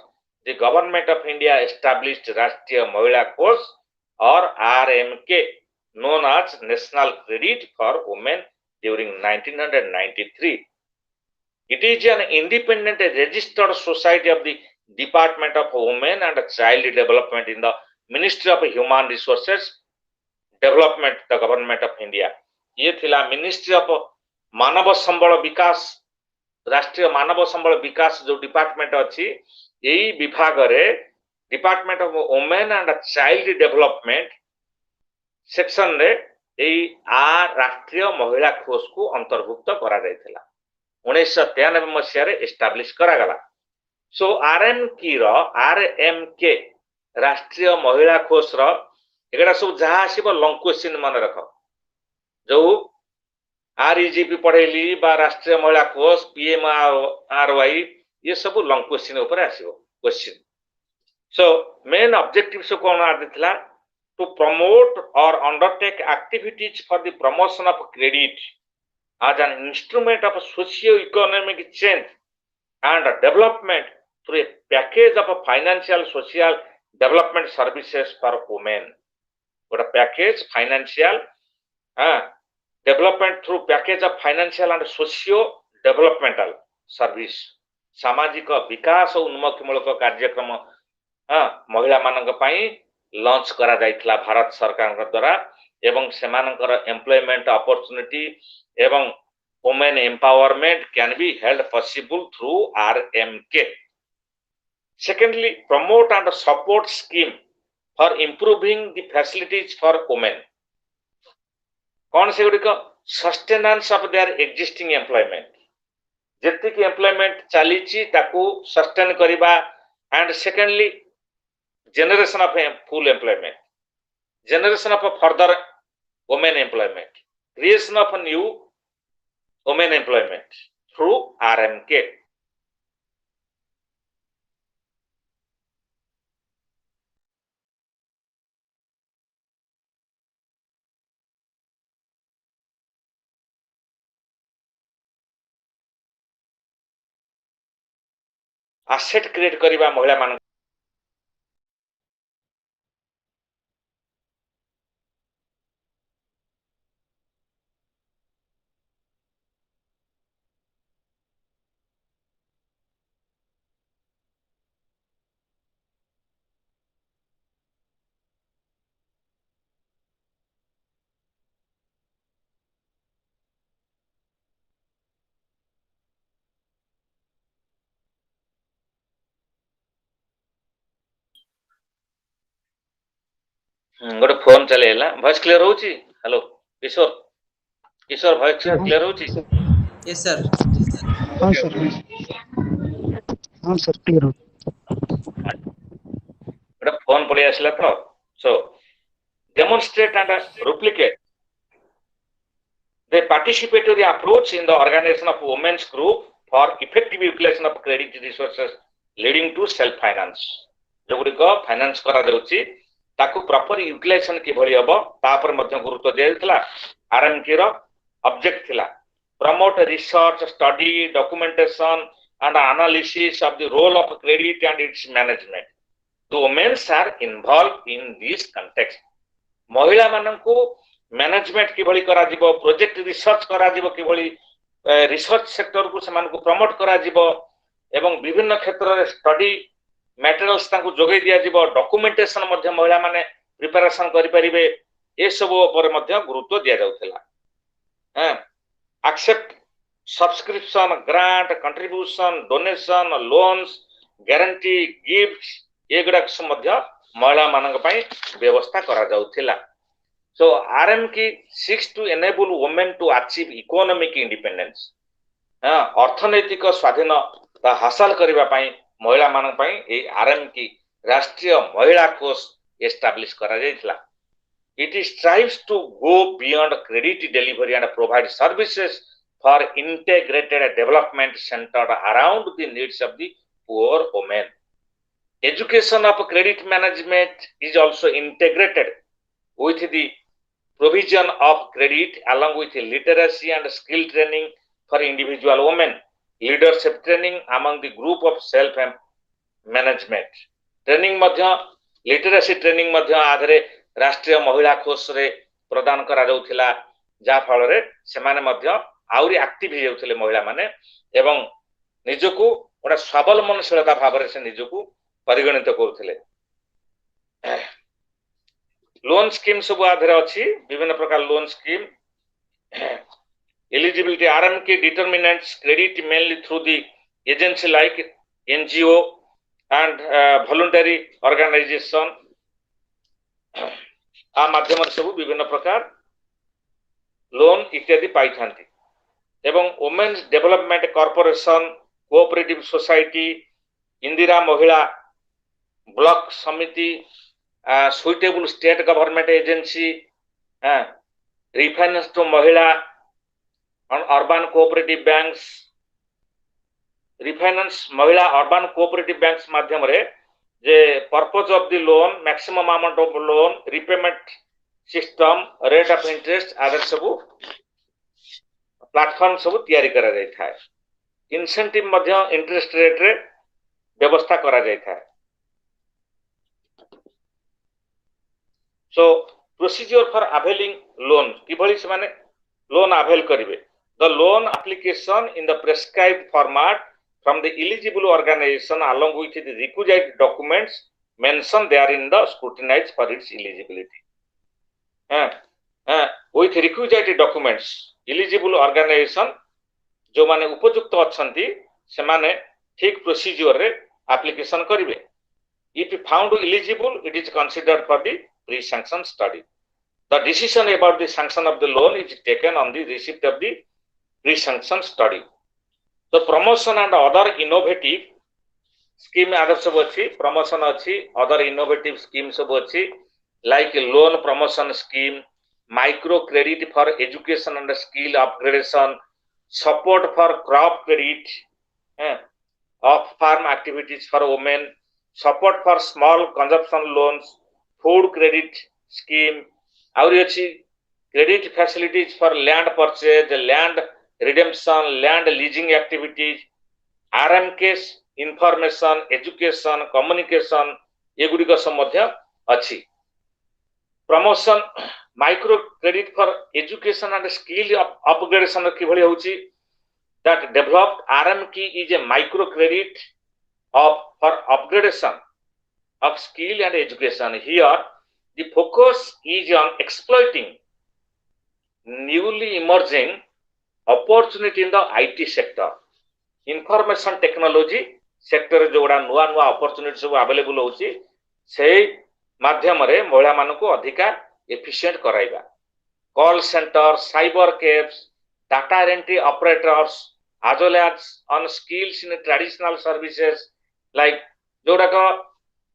The government of India established Rashtriya Mahila Kosh or RMK, known as National Credit for Women during 1993. It is an independent registered society of the Department of Women and Child Development in the Ministry of Human Resources Development, the Government of India. ये थिला Ministry of मानव संबल विकास, राष्ट्रीय मानव संबल विकास जो department अच्छी यही विभाग रे department of women and child development section रे यही राष्ट्रीय महिला कोष को अंतर्भुक्त करा जायथिला. 1993 मसिया रे एस्टैब्लिश करा गला. सो आरएमके राष्ट्रीय महिला कोष रो एगडा सब जहा आसीबो लॉन्ग क्वेश्चन मन रख. जो आरईजीपी पढ़ेली बा राष्ट्रीय महिला कोष पीएमआरवाई ये सब लॉन्ग क्वेश्चन ऊपर आसीबो क्वेश्चन. सो मेन ऑब्जेक्टिव से कोन आदितला टू प्रमोट और undertake activities for the promotion of credit as an instrument of socio-economic change and development through a package of financial social development services for women. What a package financial development through package of financial and socio-developmental service. सामाजिक विकास और उन्मुखीमूलक कार्यक्रम महिला मानक पई launch करा जायतिला भारत सरकार द्वारा एवं सेमानकर एम्प्लॉयमेंट अपॉर्चुनिटी एवं women empowerment can be held possible through RMK. Secondly, promote and support scheme for improving the facilities for women. कौन से गुडी को sustenance of their existing employment, जेति की एम्प्लॉयमेंट चलीची ताकू सस्टेन करिबा. And secondly, generation of full employment, generation of a further women employment, creation of a new women employment through RMK. asset create करिबा महिला मान गोटे फोन चलेला. वॉइस क्लियर होची? हेलो किशोर, किशोर वॉइस क्लियर होची? Yes sir. हाँ sir, हाँ sir clear हो. गोटे फोन पड़ी आसला तो. सो demonstrate and replicate the participatory approach in the organization of women's group for effective utilization of credit resources leading to self finance. जो गुडी को फाइनेंस करा देउची ताकू प्रॉपर यूटिलाइजेशन के भली हबो तापर मध्य गुरुत्व देलथला. आरएमके रो ऑब्जेक्ट थिला promote research, study, documentation and analysis of the role of credit and its management. The women are involved in this context. महिला माननकू मैनेजमेंट कि भली करा जिवो, प्रोजेक्ट रिसर्च करा जिवो कि भली रिसर्च सेक्टर को समान को प्रमोट करा जिवो एवं विभिन्न क्षेत्र रे स्टडी मटेरियल्स तांकु जोगै दिया जिवो डॉक्यूमेंटेशन मध्य महिला माने प्रिपरेशन करि परिबे ए सब ऊपर मध्य गुरुत्व दिया जाउथला हां except subscription grant contribution donation loans guarantee gifts एगुडा मध्य महिला मानक पई व्यवस्था करा जाउथला So RM की seeks to enable women to achieve economic independence. अर्थनैतिक स्वाधीनता हासिल करबा पई महिला मान पई ए RM की राष्ट्रीय महिला कोष एस्टैब्लिश करा जायतला It strives to go beyond credit delivery and provide services for integrated development centered around the needs of the poor women. Education of credit management is also integrated with the provision of credit along with literacy and skill training for individual women, leadership training among the group of self management. Training madhya literacy training madhya आधरे राष्ट्रीय महिला कोष रे प्रदान करा जाउथिला जा फल रे सेमाने मध्य आउरी active हे जाउथिले महिला माने एवं निजको ओडा स्वावलंबनशीलता भाव रे से निजको परिगणित करूथिले लोन स्कीम सब आधार अच्छी विभिन्न प्रकार loan scheme eligibility RMK determinants credit mainly through the agency like NGO and voluntary organisation आ माध्यम सब विभिन्न प्रकार लोन इत्यादि पाई थांती एवं women's development corporation cooperative society Indira महिला ब्लॉक समिति suitable state government agency refinance to mahila on urban cooperative banks refinance mahila urban cooperative banks madhyam re je purpose of the loan maximum amount of loan repayment system rate of interest other sabu platform sabu tiyari kara jai tha incentive madhya interest rate re व्यवस्था करा जाय था So procedure for availing loan किभली से माने loan avail करिवे the loan application in the prescribed format from the eligible organization along with the requisite documents mentioned there in the scrutinized for its eligibility with requisite documents eligible organization जो माने उपयुक्त अछंती से माने ठीक procedure रे application करिवे if found eligible it is considered for the pre-sanction study. The decision about the sanction of the loan is taken on the receipt of the pre-sanction study. The promotion and other innovative scheme other sab achi promotion achi other innovative schemes sab achi like loan promotion scheme micro credit for education and skill upgradation support for crop credit of farm activities for women support for small consumption loans food credit scheme auri achi credit facilities for land purchase land redemption land leasing activities rm case information education communication egudika samadhya achi promotion micro credit for education and skill upgradation kibhali hochi that developed rm key is a micro credit for upgradation of skill and education. Here, the focus is on exploiting newly emerging opportunity in the IT sector. Information technology sector जोड़ा नुआ नुआ opportunity सब available होची से माध्यम रे महिला मानको अधिका efficient कराइबा. Call center, cyber cafes, data entry operators, as well as on skills in traditional services like जोड़ा का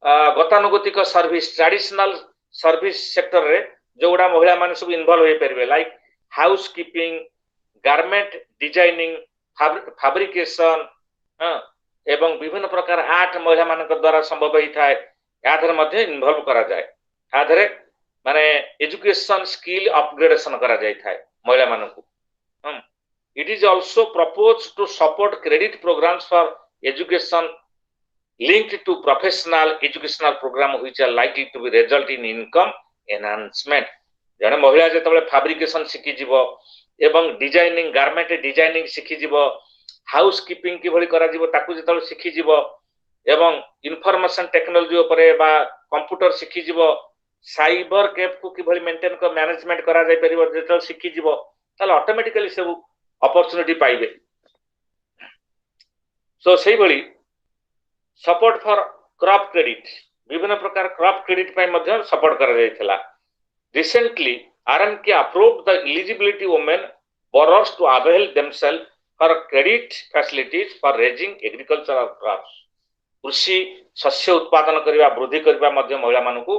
गतानुगतिक सर्विस ट्रेडिशनल सर्विस सेक्टर रे जोड़ा महिला माने सब इन्वॉल्व होई परबे like house keeping garment designing fabrication एवं विभिन्न प्रकार आर्ट महिला मानक द्वारा संभव होई थाए याधर मध्ये इन्वॉल्व करा जाय याधरे माने एजुकेशन स्किल अपग्रेडेशन करा जाय थाए महिला मानकु it is also proposed to support credit programmes for education linked to professional educational program which are likely to be result in income enhancement जने महिला जेतबे फैब्रिकेशन सिखि जिवो एवं डिजाइनिंग गारमेंट डिजाइनिंग सिखि जिवो हाउस कीपिंग कि भली करा जिवो ताकू जेतबे सिखि जिवो एवं इनफॉरमेशन टेक्नोलॉजी उपरे बा कंप्यूटर शिखि जीवो साइबर कैफ को किभली मेंटेन कर मैनेजमेंट करा जाय परिबो जेतो शिखि जीवो ताले ऑटोमेटिकली सब अपॉर्चुनिटी पाइबे सो सेही भली सपोर्ट फॉर क्रॉप क्रेडिट विभिन्न प्रकार क्रॉप क्रेडिट पाई मध्य सपोर्ट करा जायथिला recently RMK approved the eligibility women borrowers to avail themselves for credit facilities for raising agricultural crops कृषि शस्य उत्पादन करबा वृद्धि करबा मध्य महिला मानकु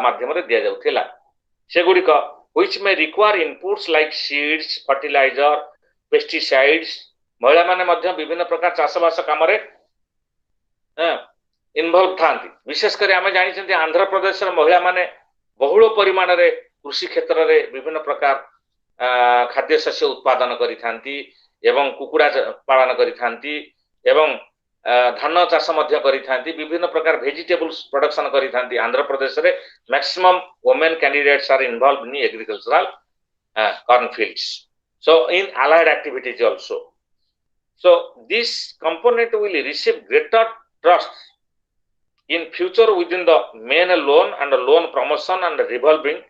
माध्यम रे दिया जाउथिला से गुडी का which may require inputs like seeds fertilizer pesticides महिला माने मध्य विभिन्न प्रकार चाषबास काम रे इन्वॉल्व थांती विशेष कर आमे जानि छथि आंध्र प्रदेश रे महिला माने बहुल परिमाण रे कृषि क्षेत्र रे विभिन्न प्रकार खाद्य शस्य उत्पादन करि थांती एवं कुकुड़ा पालन करि थांती एवं धान चाष मध्य करि थांती विभिन्न प्रकार वेजिटेबल्स प्रोडक्शन करि थांती आंध्र प्रदेश रे maximum women candidates are involved in agricultural corn fields so in allied activities also so this component will receive greater trust in future within the main loan and loan promotion and revolving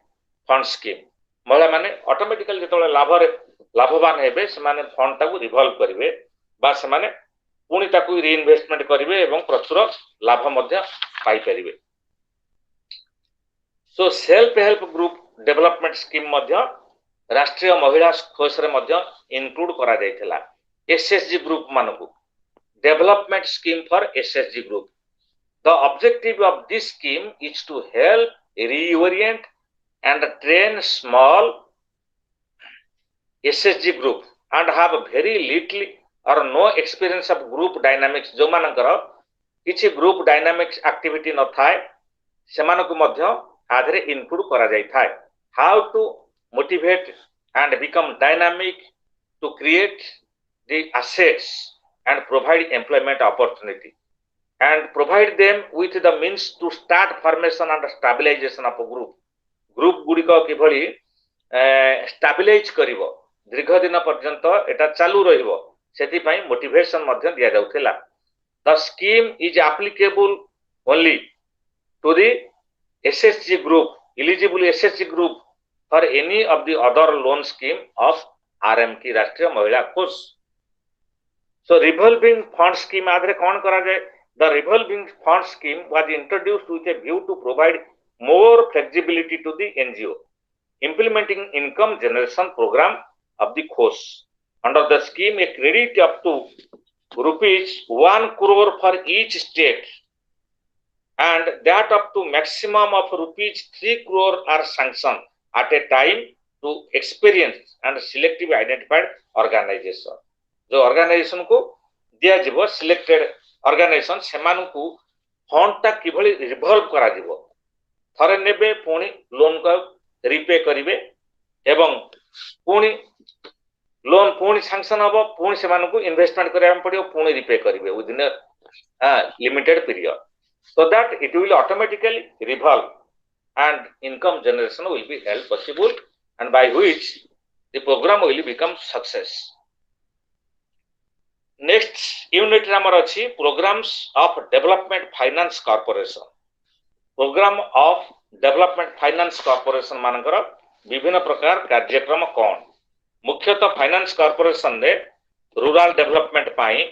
fund scheme महिला माने automatically जेतले लाभवान हेबे से माने fund ताकू revolve करिवे बा से माने पुणी ताकू रीइन्वेस्टमेंट करिवे एवं प्रचुर लाभ मध्य पाई परिवे so self help group development scheme मध्य राष्ट्रीय महिला कोष रे मध्य इंक्लूड करा जायथिला एसएसजी ग्रुप मानकू development scheme for SSG group the objective of this scheme is to help reorient and train small SSG group and have very little or no experience of group dynamics जो मानकर किछि group dynamics activity न थाए सेमानकु मध्य आधरे include करा जाय थाए how to motivate and become dynamic to create the assets and provide employment opportunity and provide them with the means to start formation and stabilization of a group group गुडी को किभली stabilise करिवो दीर्घ दिन पर्यंत एटा चालू रहिवो सेति पई मोटिवेशन मध्य दिया जाउथिला the scheme is applicable only to the SSG group eligible SSG group for any of the other loan scheme of RMK Rashtriya Mahila Kosh so revolving fund scheme आधरे कोन करा जाय the revolving fund scheme was introduced with a view to provide more flexibility to the NGO implementing income generation program of the course under the scheme a credit up to rupees 1 crore for each state and that up to maximum of rupees 3 crore are sanctioned at a time to experienced and selective identified organization जो organization को दिया जीवो selected organization सेमानु को fund ता किभली revolve करा जीवो थरे नेबे पुणी लोन को रिपे करिवे एवं पुणी लोन पुणी सैंक्शन हबो पुणी से मानकू इन्वेस्टमेंट करिया पड़ियो पुणी रिपे करिवे with in limited period so that it will automatically revolve and income generation will be held possible and by which the program will become success next unit number अछि programs of development finance corporation program of development finance corporation मानकर विभिन्न प्रकार कार्यक्रम कौन मुख्यतः finance corporation रे rural development पाई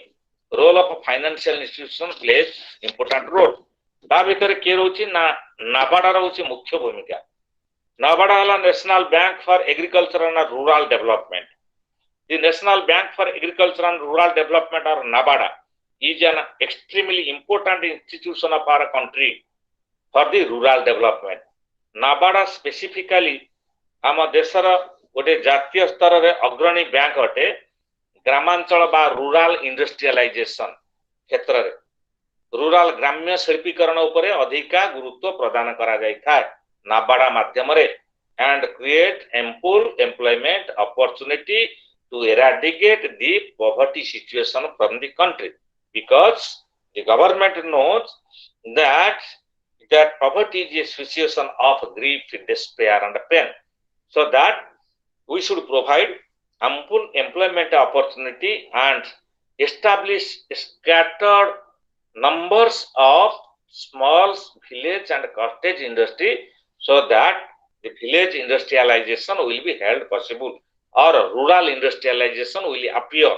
role of financial institution plays important role ता भीतर के रहउची ना नाबार्ड रहउची मुख्य भूमिका नाबार्ड हला national bank for agriculture and rural development the national bank for agriculture and rural development और NABARD is an extremely important institution of our country for the rural development NABARD specifically आम देशर गोटे जातीय स्तर रे अग्रणी bank अटे ग्रामांचल बा रूरल इंडस्ट्रियलाइजेशन क्षेत्र रे रूरल ग्राम्य शिल्पीकरण उपरे अधिका गुरुत्व प्रदान करा जाय थाए नाबार्ड माध्यम रे and create ample employment opportunity to eradicate the poverty situation from the country because the government knows that poverty is a situation of grief, despair and pain. So that we should provide ample employment opportunity and establish scattered numbers of small village and cottage industry so that the village industrialization will be held possible or rural industrialization will appear.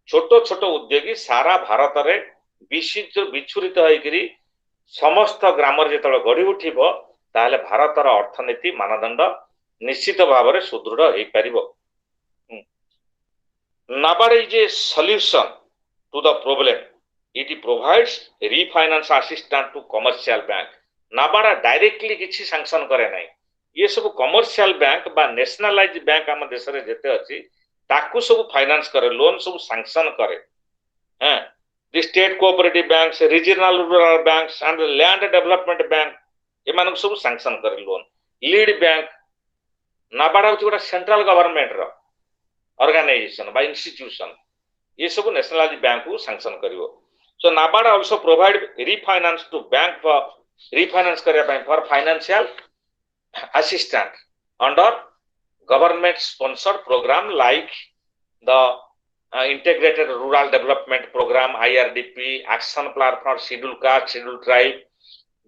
छोट छोट उद्योगी सारा भारत रे विच्छुरित होइकरी समस्त ग्राम जो गढ़ी उठिब ताहले भारतर अर्थनीति मानदंड निश्चित भाव में सुदृढ़ हो पारिब. NABARD is a solution to the problem. It provides refinance assistance to commercial bank. NABARD directly किछि sanction करे नाही. ये सब commercial bank बा nationalized bank आम देश रे जेते अछि ताकू सब फाइनेंस करे, लोन सब sanction करे. The state cooperative banks, regional rural banks and land development bank एमानक सब sanction करे लोन. Lead bank NABARD होछि गोटा सेंट्रल गवर्नमेंट रो organization by institution. ये सब nationalized bank को sanction करिवो. So NABARD also provide refinance to bank for refinance करिया ପାଇଁ for financial assistance under government sponsored program like the integrated rural development program IRDP, action plan for scheduled caste, scheduled tribe,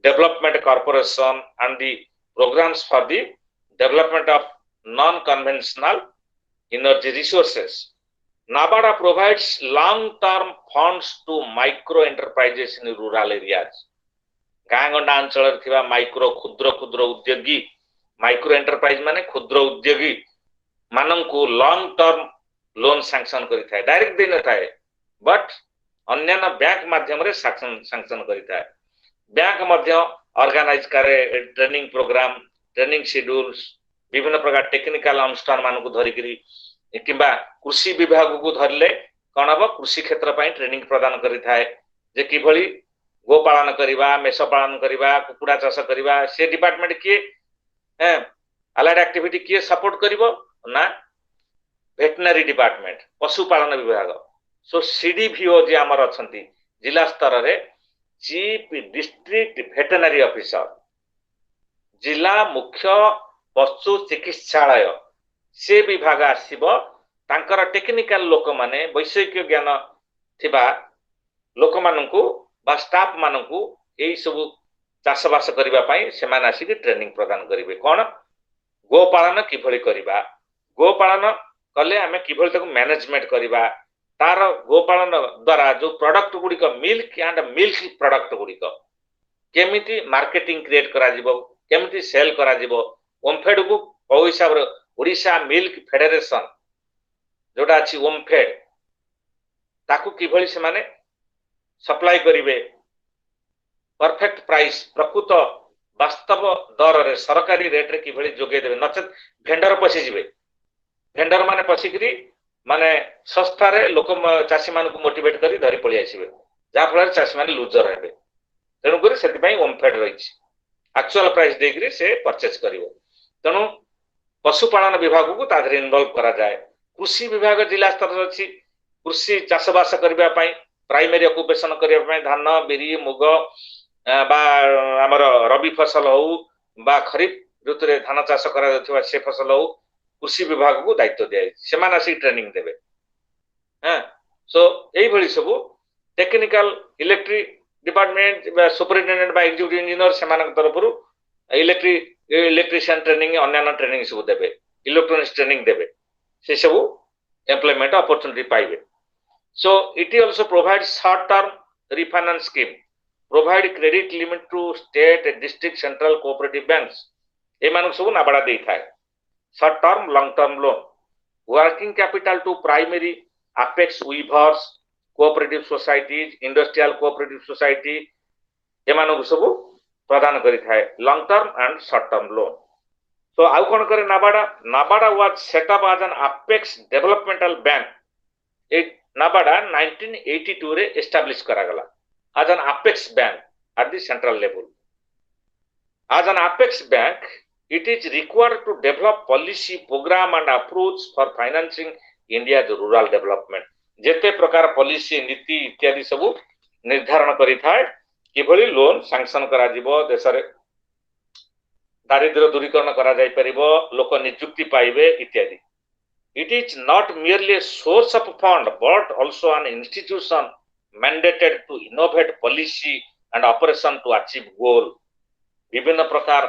development corporation and the programs for the development of non-conventional energy resources. NABARD provides long-term funds to micro enterprises in rural areas. गाँगंडा अंचल थिबा micro क्षुद्र क्षुद्र उद्योगी micro enterprise माने क्षुद्र उद्योगी मानंकु long term loan sanction करि थाए. डायरेक्ट दे न थाए बट अन्य बैंक माध्यम रे सैंक्शन करि थाए. बैंक मध्य ऑर्गेनाइज करे ट्रेनिंग प्रोग्राम, ट्रेनिंग शेड्यूल्स, विभिन्न प्रकार टेक्निकल अनुष्ठान मानकु धरिकरी किंबा कृषि विभाग को धरले कौन हम कृषि क्षेत्र पर ट्रेनिंग प्रदान करि थाए जे किभली गो पालन करिबा, मेष पालन करिबा, कुकुड़ा चाष करिबा, से डिपार्टमेंट किए अलाइड एक्टिविटी किए सपोर्ट करिवो ना वेटनरी डिपार्टमेंट पशु पालन विभाग. सो सीडीवीओ जे हमर अछंती जिला स्तर रे चीफ डिस्ट्रिक्ट वेटनरी ऑफिसर, जिला मुख्य पशु चिकित्सालय से विभाग आसीबो. तांकर टेक्निकल लोक माने वैषयिक ज्ञान थिबा लोक माननकु बा स्टाफ माननकु एई सब चाषबास करिबा पई सेमान आसी कि ट्रेनिंग प्रदान करिवे. कोन गो पालन किभली करिबा, गो पालन कले हमें किभली तक मैनेजमेंट करिबा, तार गो पालन द्वारा जो प्रोडक्ट गुडी को मिल्क एंड मिल्क प्रोडक्ट गुडी को केमिति मार्केटिंग क्रिएट करा जिवो, केमिति सेल करा जिवो. ओमफेड को ओ हिसाब रे ओडिशा मिल्क फेडरेशन जोटा अछि ओमफेड ताकू किभली से माने सप्लाई करिवे परफेक्ट प्राइस प्रकृत वास्तव दर रे सरकारी रेट रे किभली जोगे देबे. नचेत भेंडर पसी जिवे, भेंडर माने पसिकरी माने सस्ता रे लोक चासी मान को मोटिवेट करी धरी पळि आसीबे जा फल चासी मान लूजर हेबे. तेनु करी सेति पई ओमफेड रहिछि एक्चुअल प्राइस देकरी से परचेज करिवो. तेनु पशुपालन विभाग को ताधरे इन्वॉल्व करा जाए. कृषि विभाग जिला स्तर अछि कृषि चाषबास करिबा पई प्राइमरी ऑक्युपेशन करिबा पई धान, बिरी, मुग बा हमर रबी फसल हो बा खरीफ ऋतु रे धान चाष करा जाथिबा से फसल हो कृषि विभाग को दायित्व दिया से मान आसी ट्रेनिंग देबे. सो एई भली सब टेक्निकल इलेक्ट्रिक डिपार्टमेंट बा सुपरिटेंडेंट बा एग्जीक्यूटिव इंजीनियर से मान तरफ रु इलेक्ट्रिशियन ट्रेनिंग अन्य ट्रेनिंग सब देबे, इलेक्ट्रॉनिक्स ट्रेनिंग देबे, से सब एम्प्लॉयमेंट अपॉर्चुनिटी पाइबे. So it also provides short term refinance scheme, provide credit limit to state, district, central cooperative banks. ए मानक सब नाबाड़ा देई थाए. short term, long term loan, working capital to primary apex weavers, cooperative societies, industrial cooperative society ए मानक सब प्रदान करि थाए long term and short term loan. So आउ कोन करे नाबाड़ा was set up as an apex developmental bank. It नाबाड़ा 1982 रे establish करा गला as an apex bank at the central level. As an apex bank, it is required to develop policy, program and approach for financing India's rural development. जेते प्रकार policy, नीति इत्यादि सब निर्धारण करि थाए किभली लोन सैंक्शन करा जिवो, देश रे दारिद्र्य दूरीकरण करा जाय परिबो, लोक नियुक्ति पाइबे इत्यादि. It is not merely a source of fund but also an institution mandated to innovate policy and operation to achieve goal. विभिन्न प्रकार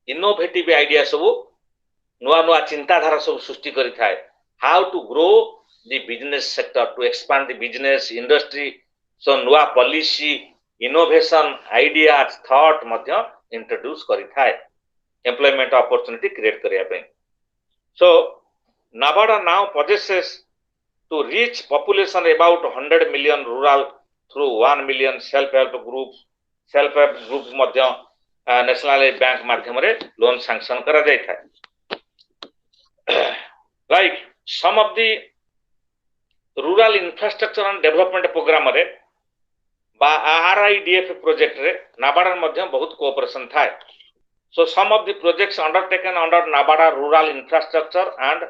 इनोवेटिव आइडिया सब नुआ नुआ चिंताधारा सब सृष्टि करि थाए how to grow the business sector to expand the business industry so नुआ पॉलिसी इनोवेशन आइडियाज थॉट मध्य इंट्रोड्यूस करि थाए एम्प्लॉयमेंट अपॉर्चुनिटी क्रिएट करिया पे so NABARD now possesses to reach population about 100 million rural through 1 million self-help groups मध्य national bank माध्यम रे loan sanction करा जाय थाए like some of the rural infrastructure and development programme रे बा आरआईडीएफ प्रोजेक्ट रे नाबार्ड मध्य बहुत कोऑपरेशन थाए so some of the projects undertaken under NABARD rural infrastructure and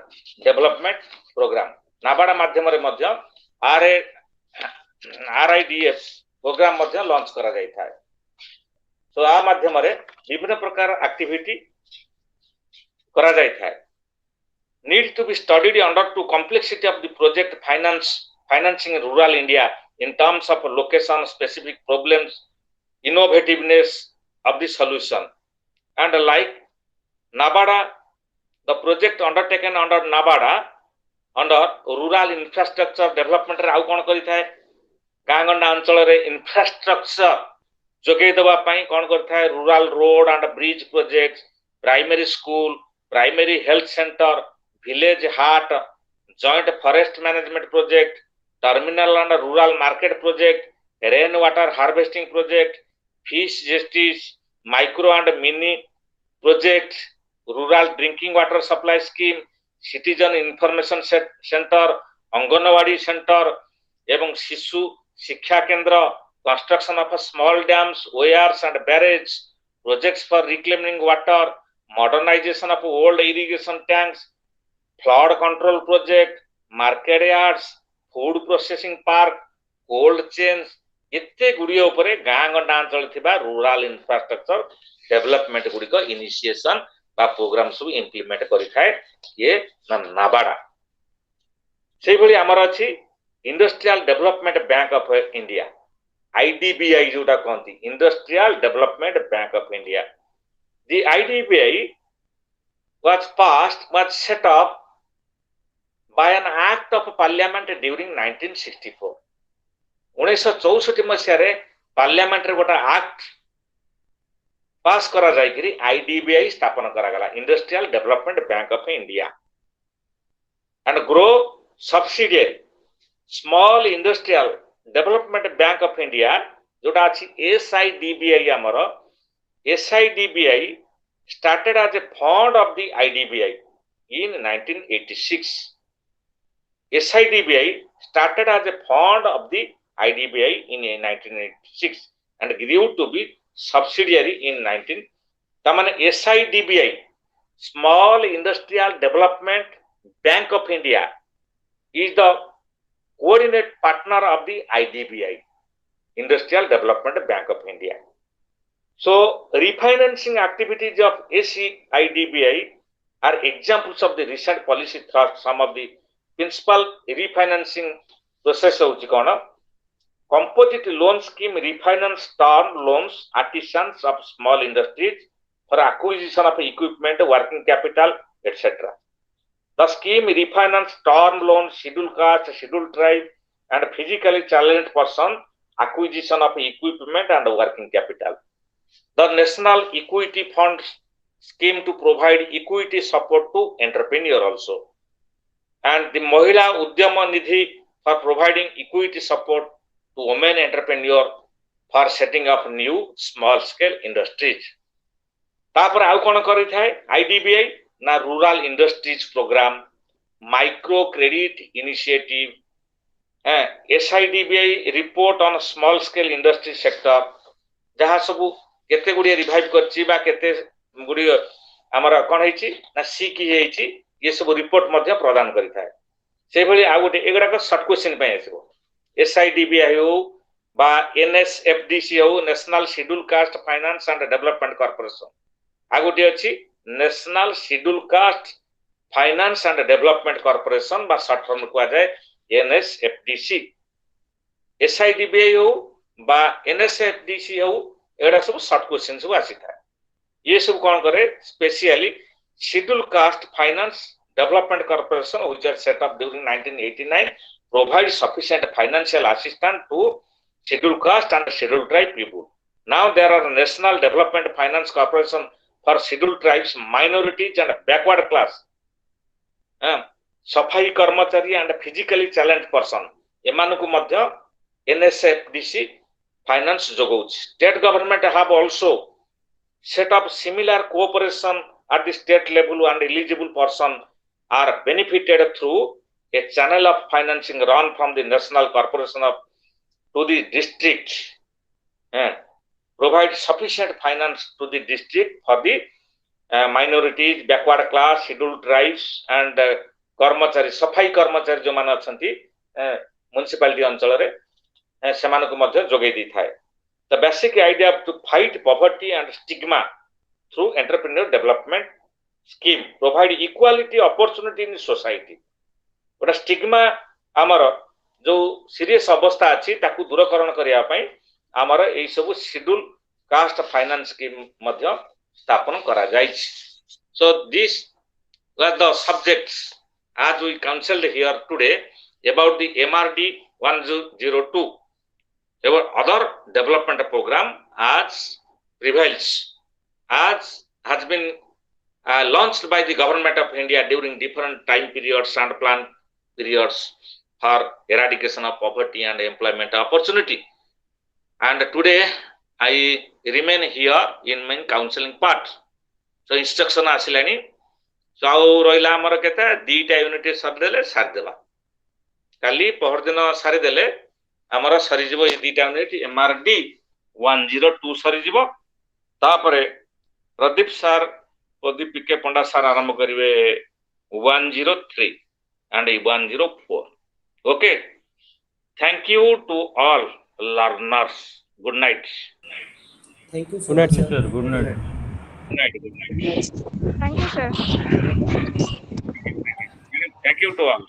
development programme NABARD माध्यम रे मध्य आरआईडीएफ प्रोग्राम मध्य लॉन्च करा जाय थाए सो आ माध्यम रे विभिन्न प्रकार एक्टिविटी करा जाय थाए need to be studied under to complexity of the project financing rural India in terms of location specific problems innovativeness of the solution and like NABARD the project undertaken under NABARD under rural infrastructure development रे आउ कोन करि थाए गांगंडा अंचल रे infrastructure जोगे दबा पई कोन करि थाए rural road and bridge project primary school primary health centre village heart joint forest management project terminal and rural market project rain water harvesting project fish justice micro and mini project rural drinking water supply scheme citizen information center anganwadi centre एवं शिशु शिक्षा केंद्र construction of small dams OARs and barrages projects for reclaiming water modernization of old irrigation tanks flood control project market yards food processing park cold chains एते गुडी उपरे गां गंडा अंचल थिबा रूरल इंफ्रास्ट्रक्चर डेवलपमेंट गुडी को इनिशिएशन बा प्रोग्राम सब implement करि थाए ये नाबार्ड सेहि भली हमर अछि industrial development bank of India IDBI जोटा कहंती industrial development bank of India the IDBI was set up by an act of parliament during 1964 1964 मसिया रे पार्लियामेंट रे गोटा एक्ट पास करा जाय करी आईडीबीआई स्थापन करा गला industrial development bank of India and grow subsidiary small industrial development bank of India जोटा अछि एसआईडीबीआई हमर एसआईडीबीआई started as a fund of the IDBI in 1986. SIDBI started as a fund of the IDBI in 1986 and grew to be subsidiary in 19. Tamane SIDBI, Small Industrial Development Bank of India, is the coordinate partner of the IDBI, Industrial Development Bank of India. So, refinancing activities of SIDBI are examples of the recent policy thrust. Some of the principal refinancing process of composite loan scheme refinance term loans artisans of small industries for acquisition of equipment, working capital, etc. The scheme refinance term loans scheduled caste, scheduled tribe, and physically challenged person acquisition of equipment and working capital. The National Equity Fund scheme to provide equity support to entrepreneur also, and the Mahila Udyama Nidhi for providing equity support to women entrepreneur for setting up new small scale industries. तापर आउ कोन करि थाए IDBI ना rural industries programme micro credit initiative SIDBI report on small scale industry sector जहा सब केते गुडी revive करछि बा केते गुडी हमर कोन हेछि ना सी की हेछि ये सब रिपोर्ट मध्ये प्रदान करि थाए से भली आ गुडी एगडा को शॉर्ट क्वेश्चन पे आसीबो एसआईडीबीआई हो बा एनएसएफडीसी हो national scheduled caste finance and development corporation आ गुडी अछि national scheduled caste finance and development corporation बा शॉर्ट फॉर्म को जाय NSFDC SIDBI हो बा NSFDC हो एडा सब शॉर्ट क्वेश्चन सब आसीता ये सब कौन करे specially schedule caste finance development corporation which are set up during 1989 provide sufficient financial assistance to scheduled caste and scheduled tribe people. Now there are national development finance corporation for scheduled tribes, minorities and backward class. सफाई कर्मचारी and physically challenged person एमानकु Madhya NSFDC finance जोगौछ. State government have also set up similar cooperation at the state level and eligible person are benefited through a channel of financing run from the national corporation of to the district. Provide sufficient finance to the district for the minorities, backward class, scheduled tribes and कर्मचारी सफाई कर्मचारी जो मान अछंती municipality अंचल रे सेमानकु मध्ये जोगै दी थाए. The basic idea to fight poverty and stigma through entrepreneur development scheme provide equality opportunity in society. ओटा स्टिग्मा आमर जो सीरियस अवस्था अछि ताकू दूरकरण करिया पई आमर एई सब शेड्यूल कास्ट फाइनेंस स्कीम मध्ये स्थापन करा जाइछ. So this were the subjects as we counseled here today about the MRD-102. There were other development program as prevails as has been launched by the government of India during different time periods and plan periods for eradication of poverty and employment opportunity. And today I remain here in my counseling part. So instruction asilani. So आउ रहिला हमर केता दीटा unit sir देले सार देबा काली पहर दिन सारी देले हमर सरी जीवो ए दीटा यूनिट MRD 102 सरी जीवो तापरे प्रदीप सर प्रदीप पीके पंडा सर आरंभ करिवे 103 and 104. Okay, thank you to all learners. Good night. Thank you so Good night, much, sir. Good night. Good night. Good night. Thank you, sir. Thank you to all.